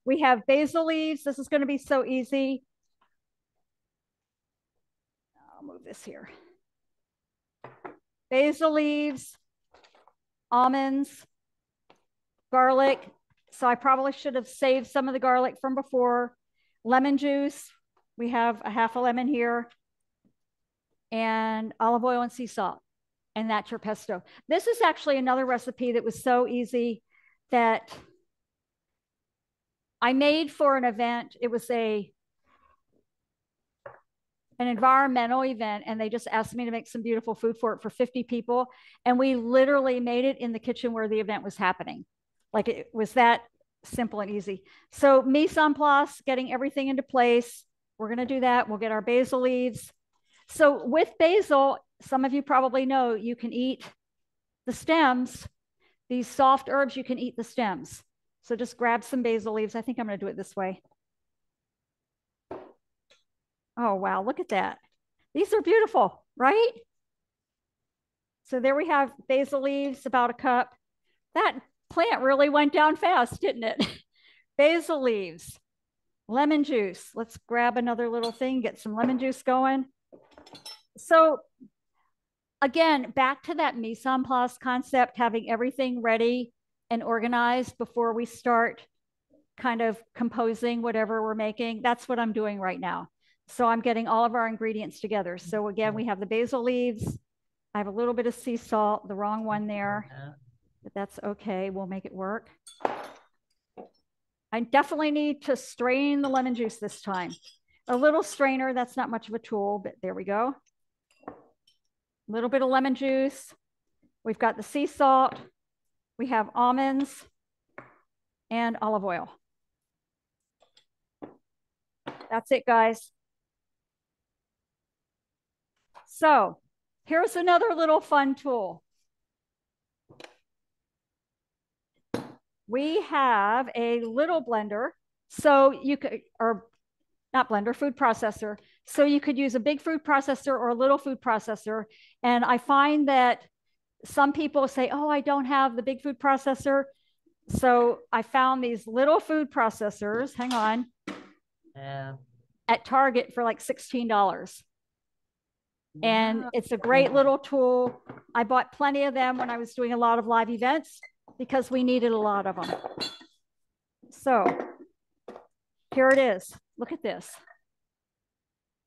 We have basil leaves. This is going to be so easy. I'll move this here. Basil leaves, almonds, garlic. So I probably should have saved some of the garlic from before. Lemon juice. We have a half a lemon here. And olive oil and sea salt. And that's your pesto. This is actually another recipe that was so easy that I made for an event. It was an environmental event, and they just asked me to make some beautiful food for it for 50 people. And we literally made it in the kitchen where the event was happening. Like it was that simple and easy. So mise en place, getting everything into place. We're going to do that. We'll get our basil leaves. So with basil, some of you probably know you can eat the stems. These soft herbs, you can eat the stems. So just grab some basil leaves. I think I'm going to do it this way. Oh, wow. Look at that. These are beautiful, right? So there we have basil leaves, about a cup. That plant really went down fast, didn't it? Basil leaves, lemon juice. Let's grab another little thing, get some lemon juice going. So again, back to that mise en place concept, having everything ready and organized before we start kind of composing whatever we're making. That's what I'm doing right now. So I'm getting all of our ingredients together. So again, we have the basil leaves. I have a little bit of sea salt, the wrong one there, but that's okay. We'll make it work. I definitely need to strain the lemon juice this time. A little strainer, that's not much of a tool, but there we go. A little bit of lemon juice. We've got the sea salt. We have almonds and olive oil. That's it, guys. So here's another little fun tool. We have a little blender. So you could, or not blender, food processor. So you could use a big food processor or a little food processor. And I find that some people say, oh, I don't have the big food processor. So I found these little food processors, hang on, at Target for like $16. Wow. And it's a great little tool. I bought plenty of them when I was doing a lot of live events because we needed a lot of them. So here it is. Look at this.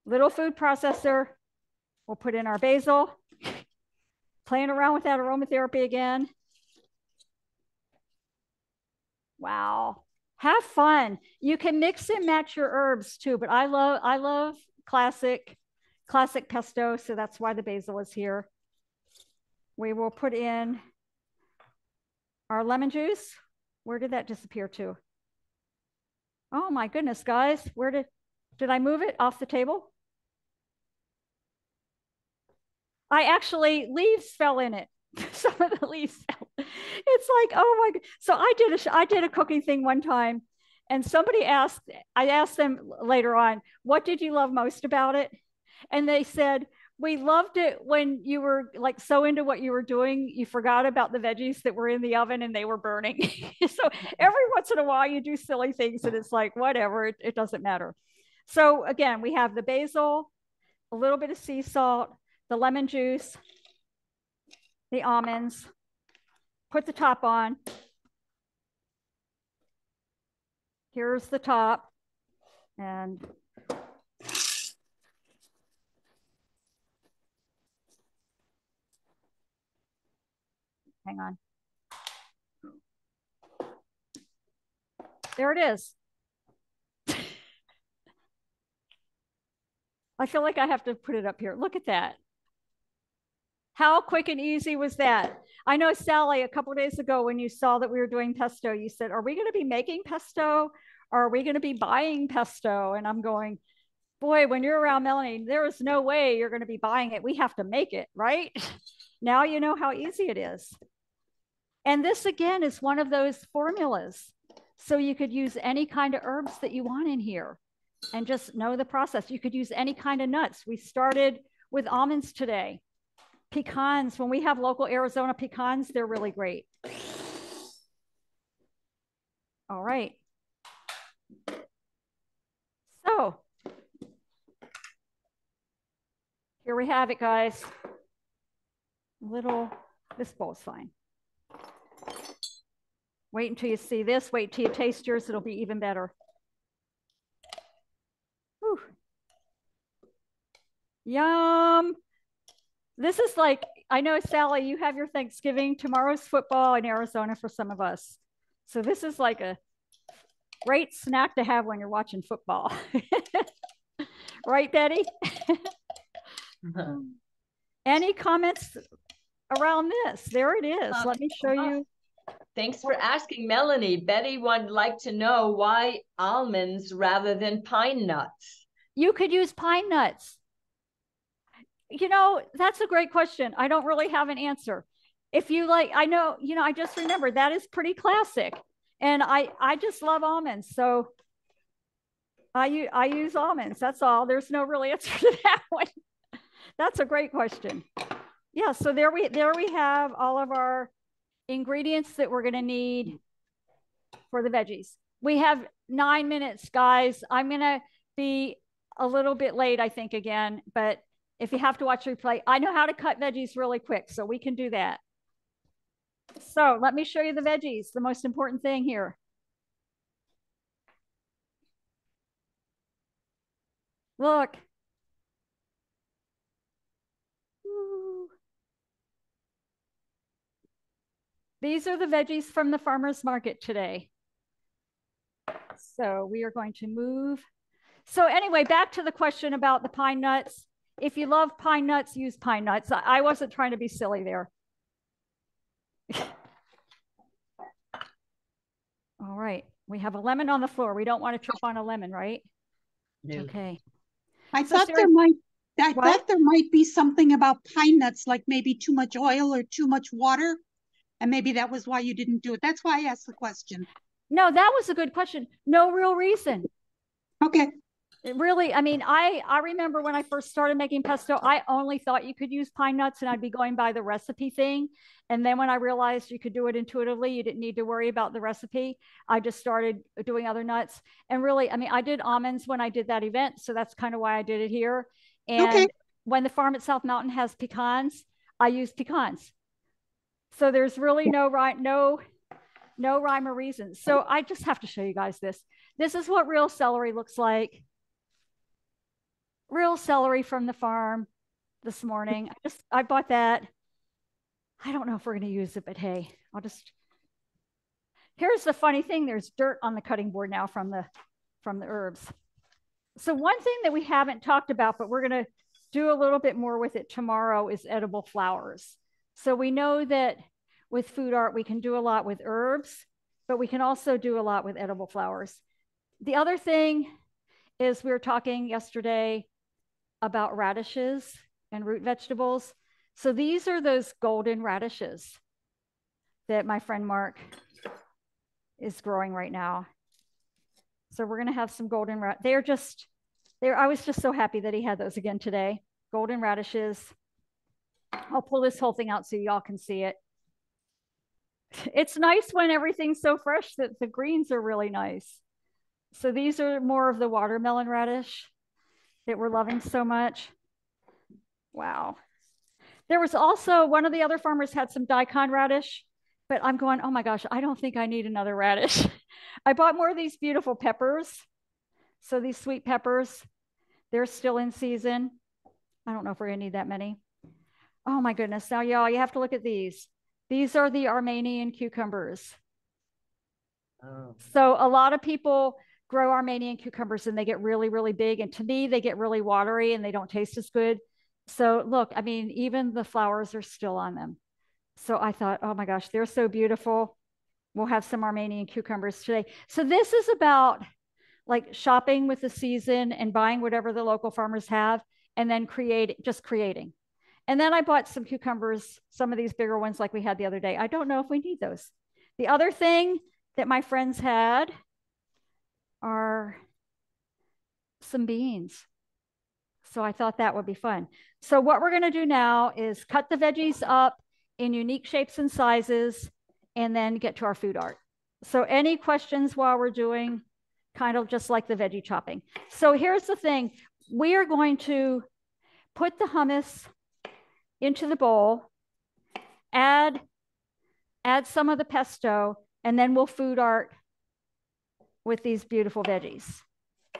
Little food processor. We'll put in our basil. Playing around with that aromatherapy again. Wow. Have fun. You can mix and match your herbs too, but I love classic pesto, so that's why the basil is here. We will put in our lemon juice. Where did that disappear to? Oh my goodness, guys. Where did I move it off the table? Leaves fell in it. Some of the leaves fell. It's like, oh my God. So I did a cooking thing one time, and I asked them later on, what did you love most about it? And they said, we loved it when you were like so into what you were doing, you forgot about the veggies that were in the oven and they were burning. So every once in a while you do silly things and it's like, whatever, it doesn't matter. So again, we have the basil, a little bit of sea salt, the lemon juice, the almonds, put the top on. Here's the top. And hang on. There it is. I feel like I have to put it up here. Look at that. How quick and easy was that? I know, Sally, a couple of days ago when you saw that we were doing pesto, you said, are we going to be making pesto or are we going to be buying pesto? And I'm going, boy, when you're around Melanie, there is no way you're going to be buying it. We have to make it, right? Now you know how easy it is. And this, again, is one of those formulas. So you could use any kind of herbs that you want in here and just know the process. You could use any kind of nuts. We started with almonds today. Pecans, when we have local Arizona pecans, they're really great. All right. So here we have it, guys. This bowl's fine. Wait until you see this. Wait till you taste yours. It'll be even better. Whew. Yum. This is like, I know, Sally, you have your Thanksgiving. Tomorrow's football in Arizona for some of us. So this is like a great snack to have when you're watching football. Right, Betty? Any comments around this? There it is. Let me show you. Thanks for asking, Melanie. Betty would like to know why almonds rather than pine nuts. You could use pine nuts. That's a great question. I don't really have an answer. If you like, I know, I just remembered that is pretty classic. And I just love almonds. So I use almonds. That's all. There's no real answer to that one. That's a great question. Yeah, so there we have all of our ingredients that we're going to need for the veggies. We have 9 minutes, guys. I'm going to be a little bit late, I think, again, but if you have to watch replay, I know how to cut veggies really quick, so we can do that. So let me show you the veggies, the most important thing here. Look. Ooh. These are the veggies from the farmer's market today. So we are going to move. So anyway, back to the question about the pine nuts. If you love pine nuts, use pine nuts. I wasn't trying to be silly there. All right, we have a lemon on the floor. We don't want to trip on a lemon, right? No. Okay. I thought there might be something about pine nuts, like maybe too much oil or too much water. And maybe that was why you didn't do it. That's why I asked the question. No, that was a good question. No real reason. Okay. Really, I mean, I remember when I first started making pesto, I only thought you could use pine nuts and I'd be going by the recipe thing. And then when I realized you could do it intuitively, you didn't need to worry about the recipe. I just started doing other nuts. And really, I mean, I did almonds when I did that event. So that's kind of why I did it here. And when the farm at South Mountain has pecans, I use pecans. So there's really no rhyme or reason. So I just have to show you guys this. This is what real celery looks like. Real celery from the farm this morning. I bought that. I don't know if we're going to use it, but hey, here's the funny thing. There's dirt on the cutting board now from the herbs. So one thing that we haven't talked about, but we're going to do a little bit more with it tomorrow, is edible flowers. So we know that with food art, we can do a lot with herbs, but we can also do a lot with edible flowers. The other thing is, we were talking yesterday about radishes and root vegetables. So these are those golden radishes that my friend Mark is growing right now. So we're going to have some golden radishes. I was just so happy that he had those again today. Golden radishes. I'll pull this whole thing out so y'all can see it. It's nice when everything's so fresh that the greens are really nice. So these are more of the watermelon radish that we're loving so much. Wow. There was also, one of the other farmers had some daikon radish, but I'm going, oh my gosh, I don't think I need another radish. I bought more of these beautiful peppers. So these sweet peppers, they're still in season. I don't know if we're gonna need that many. Oh my goodness, now y'all, you have to look at these. These are the Armenian cucumbers. Oh. So a lot of people grow Armenian cucumbers and they get really, really big. And to me, they get really watery and they don't taste as good. So look, I mean, even the flowers are still on them. So I thought, oh my gosh, they're so beautiful. We'll have some Armenian cucumbers today. So this is about like shopping with the season and buying whatever the local farmers have and then creating. And then I bought some cucumbers, some of these bigger ones like we had the other day. I don't know if we need those. The other thing that my friends had are some beans. So I thought that would be fun. So what we're going to do now is cut the veggies up in unique shapes and sizes and then get to our food art. So any questions while we're doing kind of just like the veggie chopping? So here's the thing. We are going to put the hummus into the bowl, add some of the pesto, and then we'll food art with these beautiful veggies.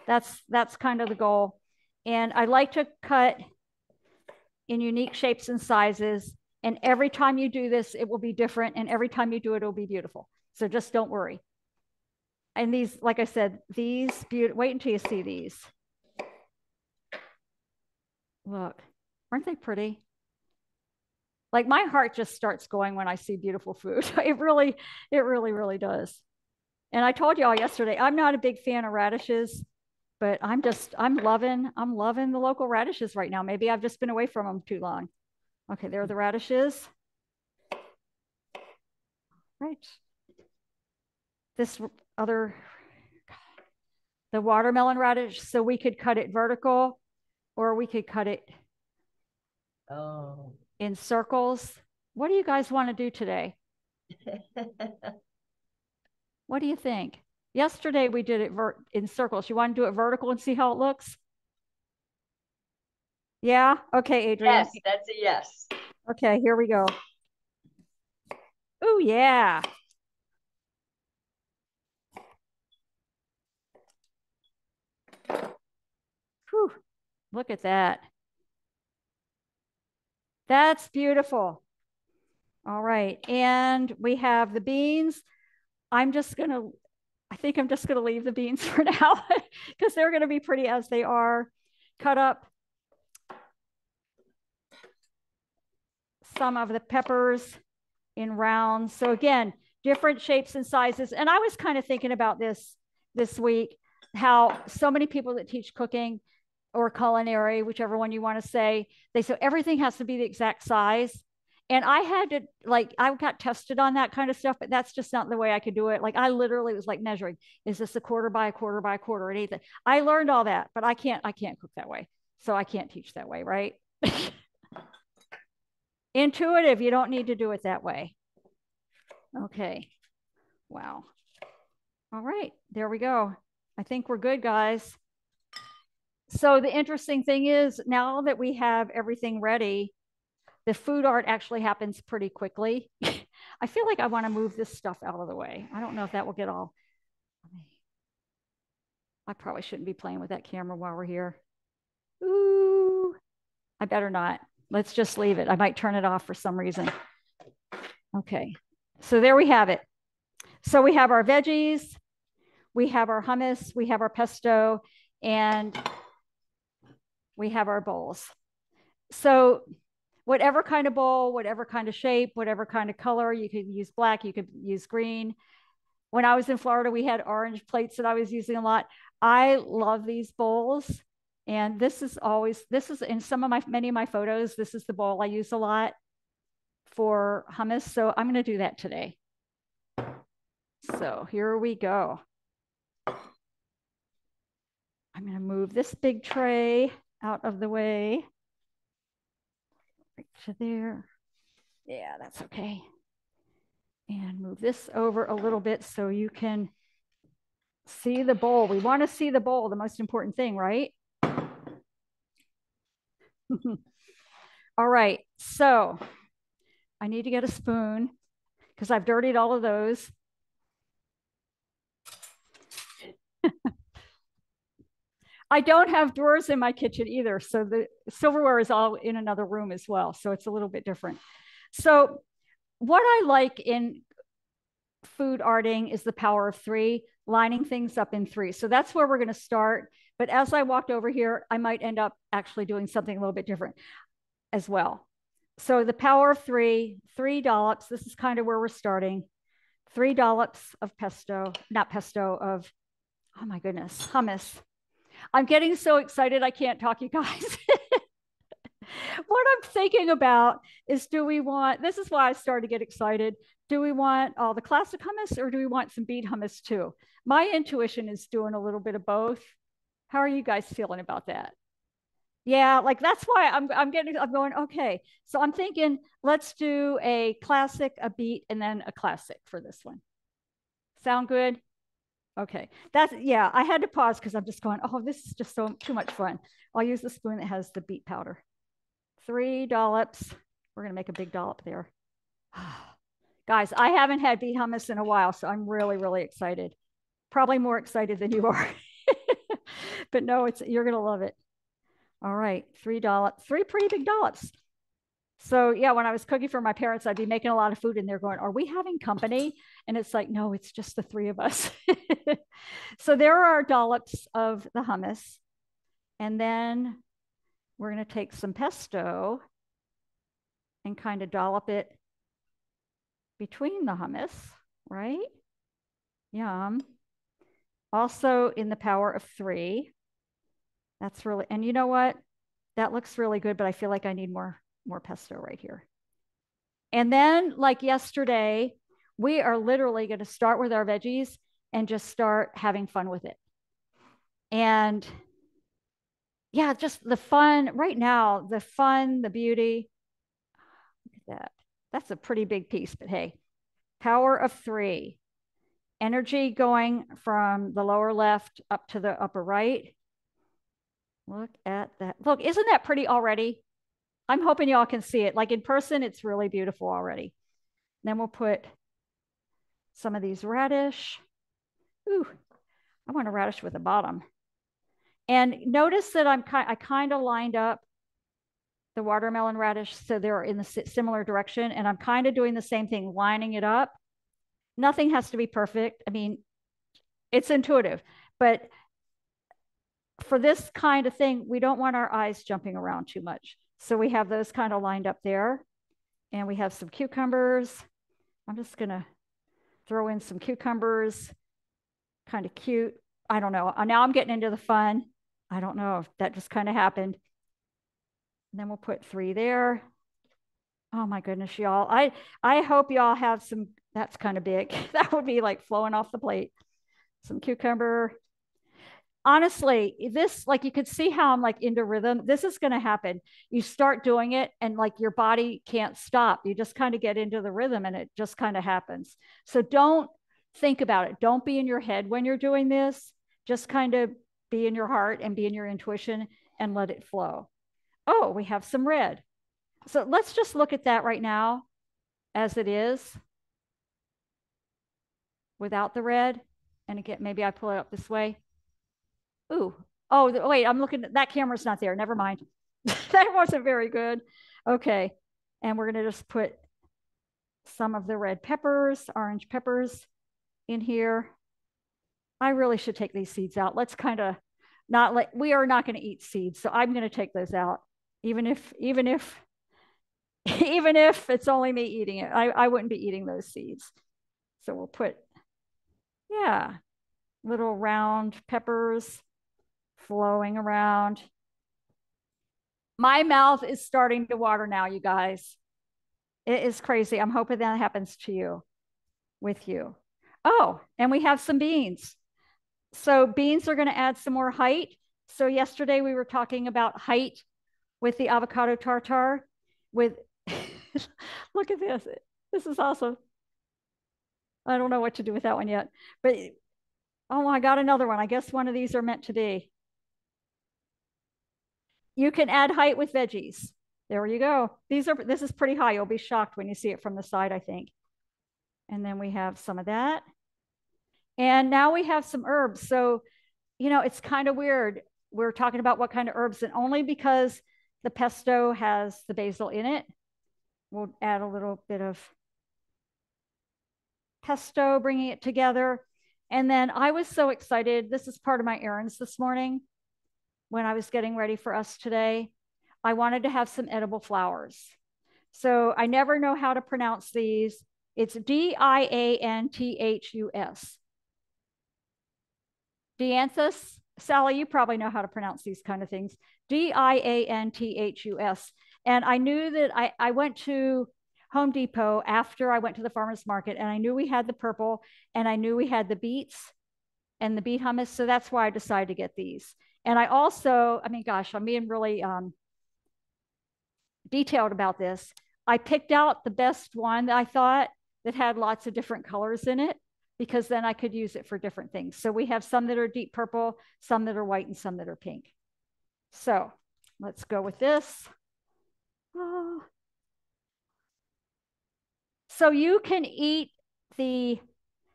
That's kind of the goal. And I like to cut in unique shapes and sizes. And every time you do this, it will be different. And every time you do it, it'll be beautiful. So just don't worry. And these, like I said, wait until you see these. Look, aren't they pretty? Like my heart just starts going when I see beautiful food. It really, really does. And I told y'all yesterday, I'm not a big fan of radishes, but I'm loving the local radishes right now. Maybe I've just been away from them too long. Okay, there are the radishes. Right. This other, the watermelon radish, so we could cut it vertical or we could cut it in circles. What do you guys want to do today? What do you think? Yesterday we did it in circles. You want to do it vertical and see how it looks? Yeah? Okay, Adrienne. Yes, that's a yes. Okay, here we go. Oh, yeah. Whew, look at that. That's beautiful. All right, and we have the beans. I think I'm just gonna leave the beans for now because they're gonna be pretty as they are. Cut up some of the peppers in rounds. So again, different shapes and sizes. And I was kind of thinking about this week, how so many people that teach cooking or culinary, whichever one you want to say, they say everything has to be the exact size. And I had to, I got tested on that kind of stuff, but that's just not the way I could do it. Like I literally was like measuring, is this a quarter by a quarter by a quarter and anything? I learned all that, but I can't cook that way. So I can't teach that way, right? Intuitive, you don't need to do it that way. Okay. Wow. All right, there we go. I think we're good, guys. So the interesting thing is now that we have everything ready, the food art actually happens pretty quickly. I feel like I want to move this stuff out of the way. I don't know if that will get all. I probably shouldn't be playing with that camera while we're here. Ooh, I better not. Let's just leave it. I might turn it off for some reason. Okay, so there we have it. So we have our veggies, we have our hummus, we have our pesto, and we have our bowls. So whatever kind of bowl, whatever kind of shape, whatever kind of color, you could use black, you could use green. When I was in Florida, we had orange plates that I was using a lot. I love these bowls. And this is in many of my photos, this is the bowl I use a lot for hummus. So I'm going to do that today. So here we go. I'm going to move this big tray out of the way. Right to there. Yeah, that's okay. And move this over a little bit so you can see the bowl. We want to see the bowl, the most important thing, right? All right, so I need to get a spoon because I've dirtied all of those. I don't have drawers in my kitchen either. So the silverware is all in another room as well. So it's a little bit different. So what I like in food arting is the power of three, lining things up in three. So that's where we're going to start. But as I walked over here, I might end up actually doing something a little bit different as well. So the power of three dollops. This is kind of where we're starting. 3 dollops of pesto, not pesto, of, oh my goodness, hummus. I'm getting so excited I can't talk, you guys. What I'm thinking about is, this is why I started to get excited. Do we want all the classic hummus or do we want some beet hummus too? My intuition is doing a little bit of both. How are you guys feeling about that? Yeah, like that's why I'm going, okay. So I'm thinking, let's do a classic, a beet, and then a classic for this one. Sound good? Okay, yeah, I had to pause because I'm just going, oh, this is just too much fun. I'll use the spoon that has the beet powder. 3 dollops. We're going to make a big dollop there. Guys, I haven't had beet hummus in a while, so I'm really, really excited. Probably more excited than you are. But no, you're going to love it. All right, 3 dollops, 3 pretty big dollops. So yeah, when I was cooking for my parents, I'd be making a lot of food and they're going, are we having company? And it's like, no, it's just the 3 of us. So there are our dollops of the hummus. And then we're going to take some pesto and kind of dollop it between the hummus, right? Yum. Also in the power of 3. That's really, and you know what? That looks really good, but I feel like I need more pesto right here. And then like yesterday, we are literally going to start with our veggies and just start having fun with it. And yeah, just the fun right now, the fun, the beauty. Look at that. That's a pretty big piece, but hey, power of 3. Energy going from the lower left up to the upper right. Look at that. Look, isn't that pretty already? I'm hoping y'all can see it. Like in person, it's really beautiful already. Then we'll put some of these radish. Ooh, I want a radish with a bottom. And notice that I kind of lined up the watermelon radish so they're in the similar direction. And I'm kind of doing the same thing, lining it up. Nothing has to be perfect. I mean, it's intuitive, but for this kind of thing, we don't want our eyes jumping around too much. So we have those kind of lined up there. And we have some cucumbers. I'm just gonna throw in some cucumbers, kind of cute. I don't know. Now I'm getting into the fun. I don't know if that just kind of happened. And then we'll put 3 there. Oh my goodness, y'all. I hope y'all have some, that's kind of big. That would be like flowing off the plate. Some cucumber. Honestly, this, like you could see how I'm like into rhythm. This is going to happen. You start doing it and like your body can't stop. You just kind of get into the rhythm and it just kind of happens. So don't think about it. Don't be in your head when you're doing this. Just kind of be in your heart and be in your intuition and let it flow. Oh, we have some red. So let's just look at that right now as it is without the red. And again, maybe I pull it up this way. Ooh, oh, wait, I'm looking, that camera's not there. Never mind. That wasn't very good. Okay. And we're going to just put some of the red peppers, orange peppers in here. I really should take these seeds out. Let's kind of not like, we are not going to eat seeds. So I'm going to take those out, even if it's only me eating it. I wouldn't be eating those seeds. So we'll put, yeah, little round peppers flowing around. My mouth is starting to water now, you guys. It is crazy. I'm hoping that happens to you, with you. Oh, and we have some beans. So beans are going to add some more height. So yesterday we were talking about height with the avocado tartare with, look at this. This is awesome. I don't know what to do with that one yet, but oh, I got another one. I guess one of these are meant to be. You can add height with veggies. There you go. This is pretty high. You'll be shocked when you see it from the side, I think. And then we have some of that. And now we have some herbs. So, you know, it's kind of weird. We're talking about what kind of herbs, and only because the pesto has the basil in it, we'll add a little bit of pesto, bringing it together. And then I was so excited. This is part of my errands this morning when I was getting ready for us today. I wanted to have some edible flowers. So I never know how to pronounce these. It's Dianthus. Dianthus. Sally, you probably know how to pronounce these kind of things. Dianthus. And I knew that I went to Home Depot after I went to the farmer's market, and I knew we had the purple, and I knew we had the beets and the beet hummus. So that's why I decided to get these. And I also, I mean, gosh, I'm being really detailed about this. I picked out the best one that I thought that had lots of different colors in it, because then I could use it for different things. So we have some that are deep purple, some that are white, and some that are pink. So let's go with this. Oh. So you can eat the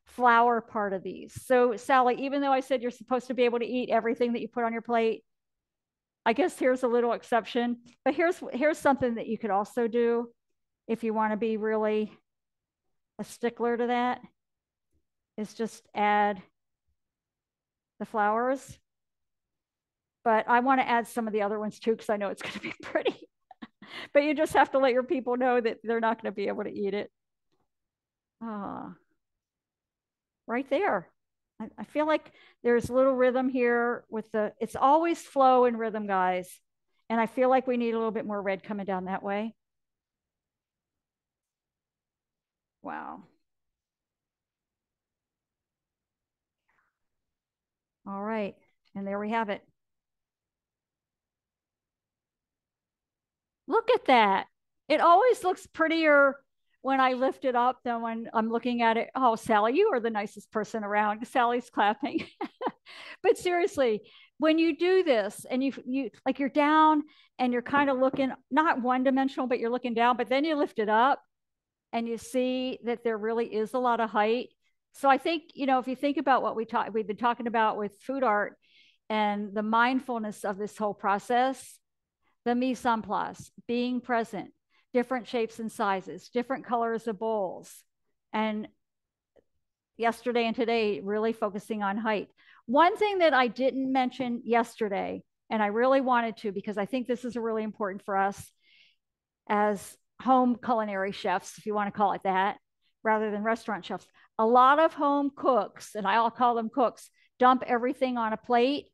flower part of these. So Sally, even though I said you're supposed to be able to eat everything that you put on your plate, I guess here's a little exception. But here's something that you could also do if you want to be really a stickler to that, is just add the flowers. But I want to add some of the other ones too, because I know it's going to be pretty. But you just have to let your people know that they're not going to be able to eat it. Right there. I feel like there's a little rhythm here with it's always flow and rhythm, guys. And I feel like we need a little bit more red coming down that way. Wow. All right. And there we have it. Look at that. It always looks prettier when I lift it up than when I'm looking at it. Oh, Sally, you are the nicest person around. Sally's clapping. But seriously, when you do this and you like you're down and you're kind of looking not one dimensional, but you're looking down, but then you lift it up and you see that there really is a lot of height. So I think, if you think about what we've been talking about with food art and the mindfulness of this whole process, the mise en place, being present, different shapes and sizes, different colors of bowls, and yesterday and today, really focusing on height. One thing that I didn't mention yesterday, and I really wanted to, because I think this is really important for us as home culinary chefs, if you want to call it that, rather than restaurant chefs. A lot of home cooks, and I'll call them cooks, dump everything on a plate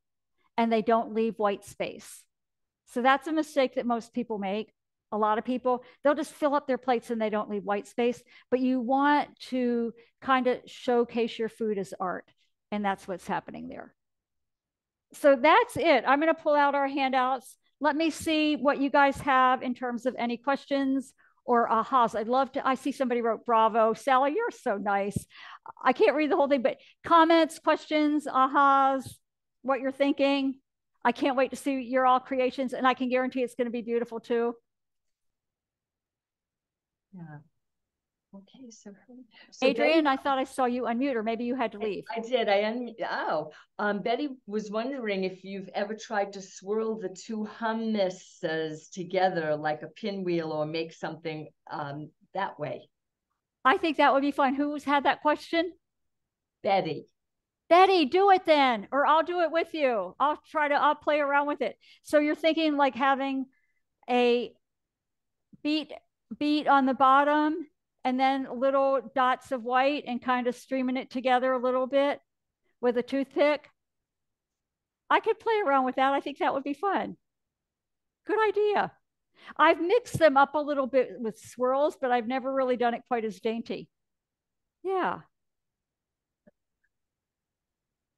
and they don't leave white space. So that's a mistake that most people make. A lot of people, they'll just fill up their plates and they don't leave white space, but you want to kind of showcase your food as art. And that's what's happening there. So that's it. I'm going to pull out our handouts. Let me see what you guys have in terms of any questions or ahas. I'd love to, I see somebody wrote bravo. Sally, you're so nice. I can't read the whole thing, but comments, questions, ahas, what you're thinking. I can't wait to see your all creations, and I can guarantee it's going to be beautiful too. Yeah. Okay, so Adrienne, Betty, I thought I saw you unmute, or maybe you had to leave. I did. Betty was wondering if you've ever tried to swirl the two hummuses together like a pinwheel, or make something that way. I think that would be fun. Who's had that question? Betty. Betty, do it then, or I'll do it with you. I'll play around with it. So you're thinking like having a beet on the bottom and then little dots of white and kind of streaming it together a little bit with a toothpick. I could play around with that. I think that would be fun. Good idea. I've mixed them up a little bit with swirls, but I've never really done it quite as dainty. Yeah.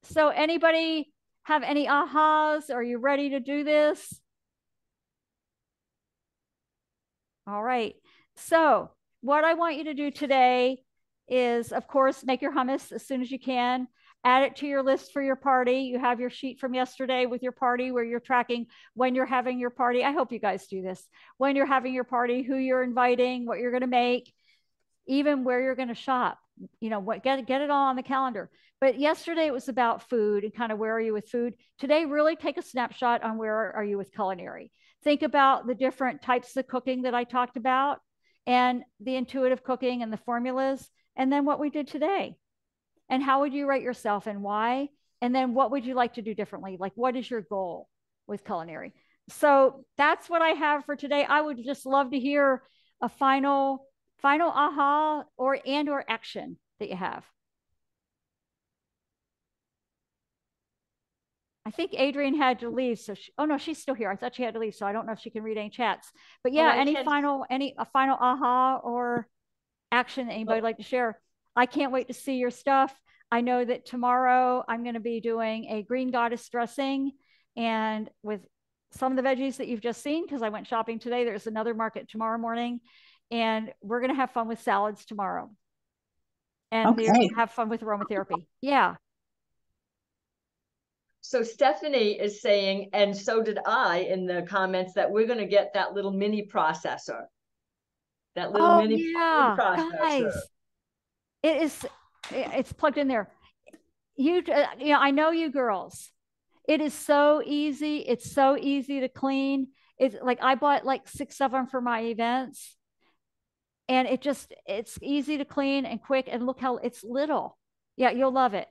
So anybody have any ahas? Are you ready to do this? All right. So what I want you to do today is, of course, make your hummus as soon as you can. Add it to your list for your party. You have your sheet from yesterday with your party where you're tracking when you're having your party. I hope you guys do this. When you're having your party, who you're inviting, what you're going to make, even where you're going to shop. Get it all on the calendar. But yesterday it was about food and kind of where are you with food. Today, really take a snapshot on where are you with culinary. Think about the different types of cooking that I talked about and the intuitive cooking and the formulas, and then what we did today. And how would you rate yourself and why? And then what would you like to do differently? Like, what is your goal with culinary? So that's what I have for today. I would just love to hear a final aha or action that you have. I think Adrienne had to leave. So oh no, she's still here. I thought she had to leave. So I don't know if she can read any chats, but yeah, a final aha or action that anybody would like to share. I can't wait to see your stuff. I know that tomorrow I'm going to be doing a green goddess dressing, and with some of the veggies that you've just seen, because I went shopping today, there's another market tomorrow morning, and we're going to have fun with salads tomorrow. And have fun with aromatherapy. Yeah. So Stephanie is saying, and so did I in the comments, that we're going to get that little mini processor. That little mini processor. Guys, it's plugged in there. I know you girls. It is so easy. It's so easy to clean. It's like I bought like 6 of them for my events. And it's easy to clean and quick. And look how it's little. Yeah, you'll love it.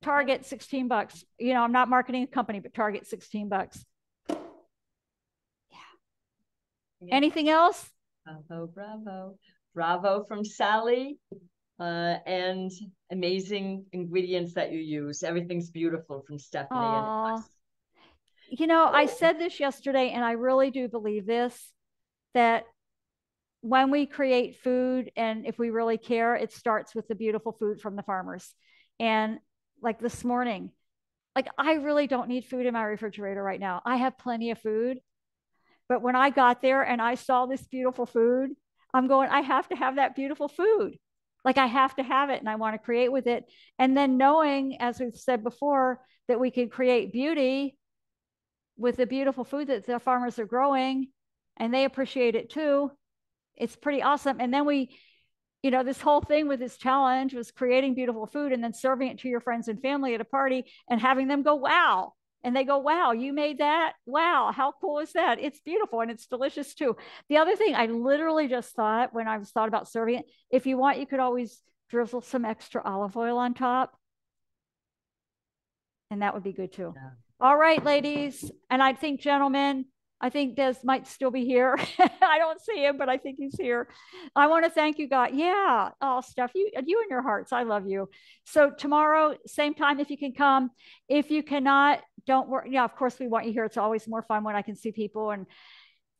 Target $16. I'm not marketing a company, but Target $16. Yeah. Anything else? Bravo from Sally. and amazing ingredients that you use. Everything's beautiful from Stephanie. And you know, I said this yesterday, and I really do believe this, that when we create food and if we really care, it starts with the beautiful food from the farmers. And like this morning, like I really don't need food in my refrigerator right now. I have plenty of food. But when I got there and I saw this beautiful food, I'm going, I have to have that beautiful food. Like I have to have it and I want to create with it. And then knowing, as we've said before, that we can create beauty with the beautiful food that the farmers are growing and they appreciate it too. It's pretty awesome. And then we, you know, this whole thing with this challenge was creating beautiful food and then serving it to your friends and family at a party and having them go, wow. And they go, wow, you made that? Wow, how cool is that? It's beautiful and it's delicious too. The other thing I literally just thought when I was thought about serving it, if you want, you could always drizzle some extra olive oil on top. And that would be good too. Yeah. All right, ladies. And I think, gentlemen, I think Des might still be here. I don't see him, but I think he's here. I want to thank you guys. Yeah. Oh, Steph, you and your hearts. I love you. So tomorrow, same time, if you can come. If you cannot, don't worry. Yeah, of course we want you here. It's always more fun when I can see people and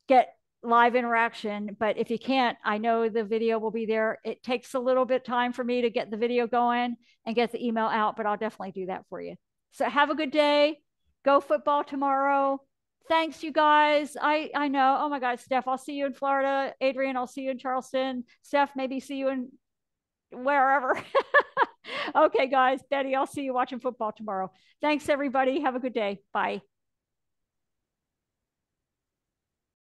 get live interaction. But if you can't, I know the video will be there. It takes a little bit of time for me to get the video going and get the email out, but I'll definitely do that for you. So have a good day. Go football tomorrow. Thanks, you guys. I know. Oh my God, Steph, I'll see you in Florida. Adrian, I'll see you in Charleston. Steph, maybe see you in wherever. Okay, guys. Betty, I'll see you watching football tomorrow. Thanks, everybody. Have a good day. Bye.